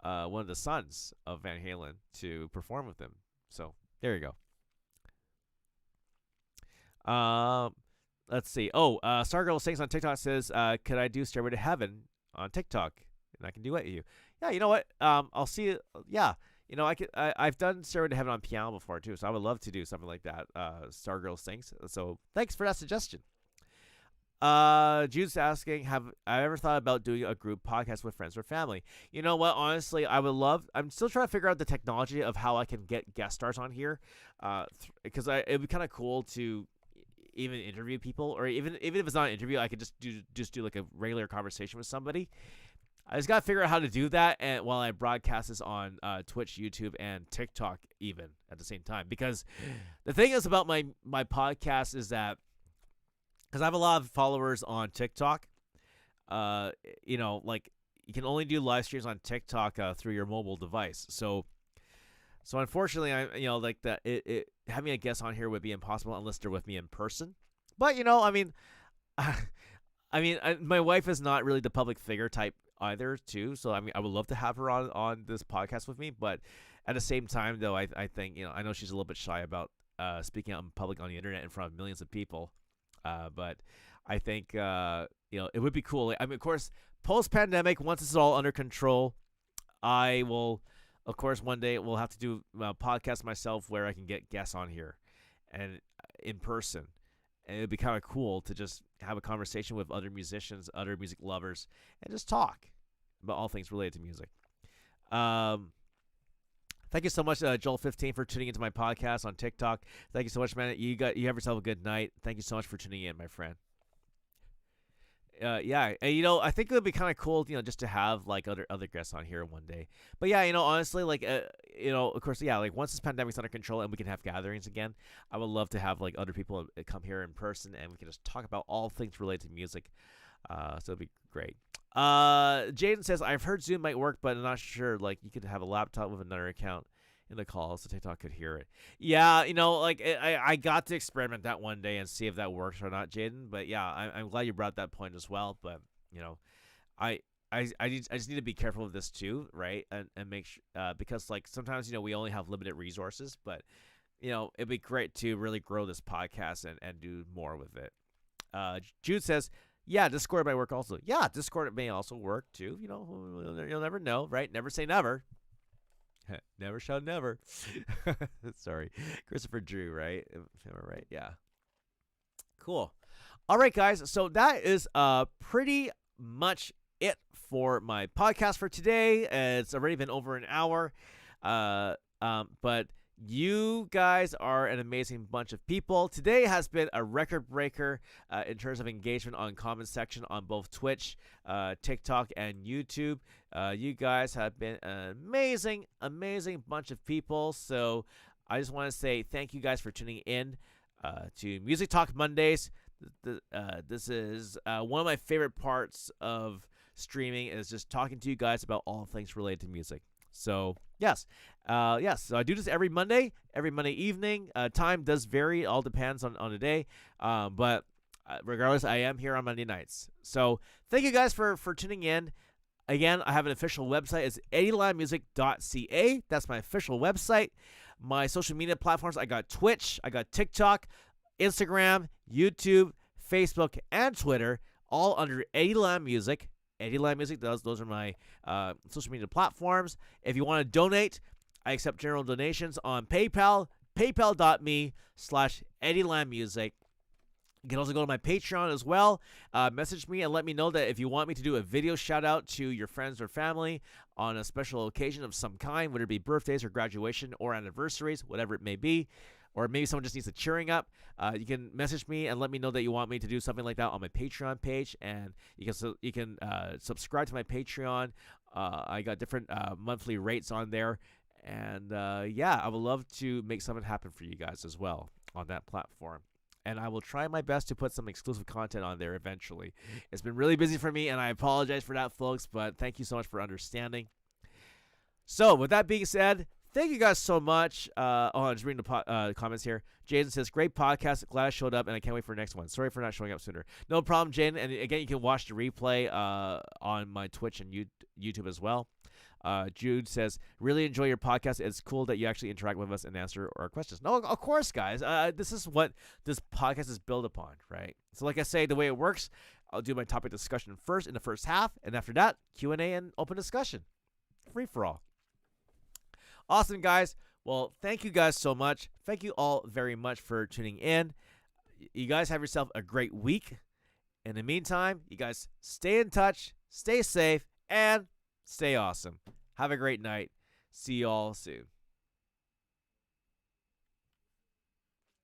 Speaker 1: of the sons of Van Halen to perform with them. So there you go. Let's see. Stargirl Sings on TikTok says, could I do Stairway to Heaven on TikTok? And I can duet you. Yeah, you know what? I'll see it. Yeah. I've done Stairway to Heaven on piano before too, so I would love to do something like that. Stargirl Sings. So thanks for that suggestion. Jude's asking, have I ever thought about doing a group podcast with friends or family? You know what? Honestly, I'm still trying to figure out the technology of how I can get guest stars on here. Because it'd be kind of cool to even interview people, or even if it's not an interview, I could just do like a regular conversation with somebody. I just gotta figure out how to do that, and while I broadcast this on Twitch, YouTube, and TikTok even at the same time. Because the thing is about my podcast is that, because I have a lot of followers on TikTok, like you can only do live streams on TikTok through your mobile device. So unfortunately, having a guest on here would be impossible unless they're with me in person. But my wife is not really the public figure type either, too. So I would love to have her on this podcast with me. But at the same time, though, I think I know she's a little bit shy about speaking out in public on the internet in front of millions of people. But I think it would be cool. I mean, of course, post-pandemic, once this is all under control, I will, of course, one day we'll have to do a podcast myself where I can get guests on here and in person. And it would be kind of cool to just have a conversation with other musicians, other music lovers, and just talk about all things related to music. Thank you so much, Joel15, for tuning into my podcast on TikTok. Thank you so much, man. You have yourself a good night. Thank you so much for tuning in, my friend. Yeah, and I think it would be kind of cool, just to have like other guests on here one day. But yeah, honestly, like, of course, yeah, like once this pandemic's under control and we can have gatherings again, I would love to have like other people come here in person and we can just talk about all things related to music. So it'd be great. Jaden says, I've heard Zoom might work, but I'm not sure. Like, you could have a laptop with another account in the call so TikTok could hear it. Yeah, like I got to experiment that one day and see if that works or not, Jaden. But yeah, I'm glad you brought that point as well. But I just need to be careful of this too, right? And make sure, because like sometimes we only have limited resources, but it'd be great to really grow this podcast and do more with it. Jude says, yeah, Discord might work also. Yeah, Discord may also work too. You'll never know, right? Never say never. Never shall never. Sorry. Christopher Drew, right? Am I right? Yeah. Cool. All right, guys. So that is pretty much it for my podcast for today. It's already been over an hour. But you guys are an amazing bunch of people. Today has been a record breaker in terms of engagement on comment section on both Twitch, TikTok, and YouTube. You guys have been an amazing, amazing bunch of people. So I just want to say thank you guys for tuning in to Music Talk Mondays. This is one of my favorite parts of streaming is just talking to you guys about all things related to music. So yes. So I do this every Monday evening. Time does vary. It all depends on the day. But regardless, I am here on Monday nights. So thank you guys for tuning in. Again, I have an official website. It's EddieLamMusic.ca. That's my official website. My social media platforms, I got Twitch, I got TikTok, Instagram, YouTube, Facebook, and Twitter, all under EddieLamMusic. EddieLamMusic, those are my social media platforms. If you want to donate, I accept general donations on PayPal, paypal.me/EddieLamMusic. You can also go to my Patreon as well. Message me and let me know that if you want me to do a video shout out to your friends or family on a special occasion of some kind, whether it be birthdays or graduation or anniversaries, whatever it may be, or maybe someone just needs a cheering up, you can message me and let me know that you want me to do something like that on my Patreon page, and you can subscribe to my Patreon. I got different monthly rates on there, and yeah, I would love to make something happen for you guys as well on that platform. And I will try my best to put some exclusive content on there eventually. It's been really busy for me, and I apologize for that, folks, but thank you so much for understanding. So, with that being said, thank you guys so much. I'm just reading the comments here. Jaden says, great podcast. Glad I showed up, and I can't wait for the next one. Sorry for not showing up sooner. No problem, Jaden. And again, you can watch the replay on my Twitch and YouTube as well. Jude says, really enjoy your podcast. It's cool that you actually interact with us and answer our questions. No, of course, guys. This is what this podcast is built upon, right? So like I say, the way it works, I'll do my topic discussion first in the first half, and after that, Q&A and open discussion. Free for all. Awesome, guys. Well, thank you guys so much. Thank you all very much for tuning in. You guys have yourself a great week. In the meantime, you guys stay in touch, stay safe, and stay awesome. Have a great night. See you all soon.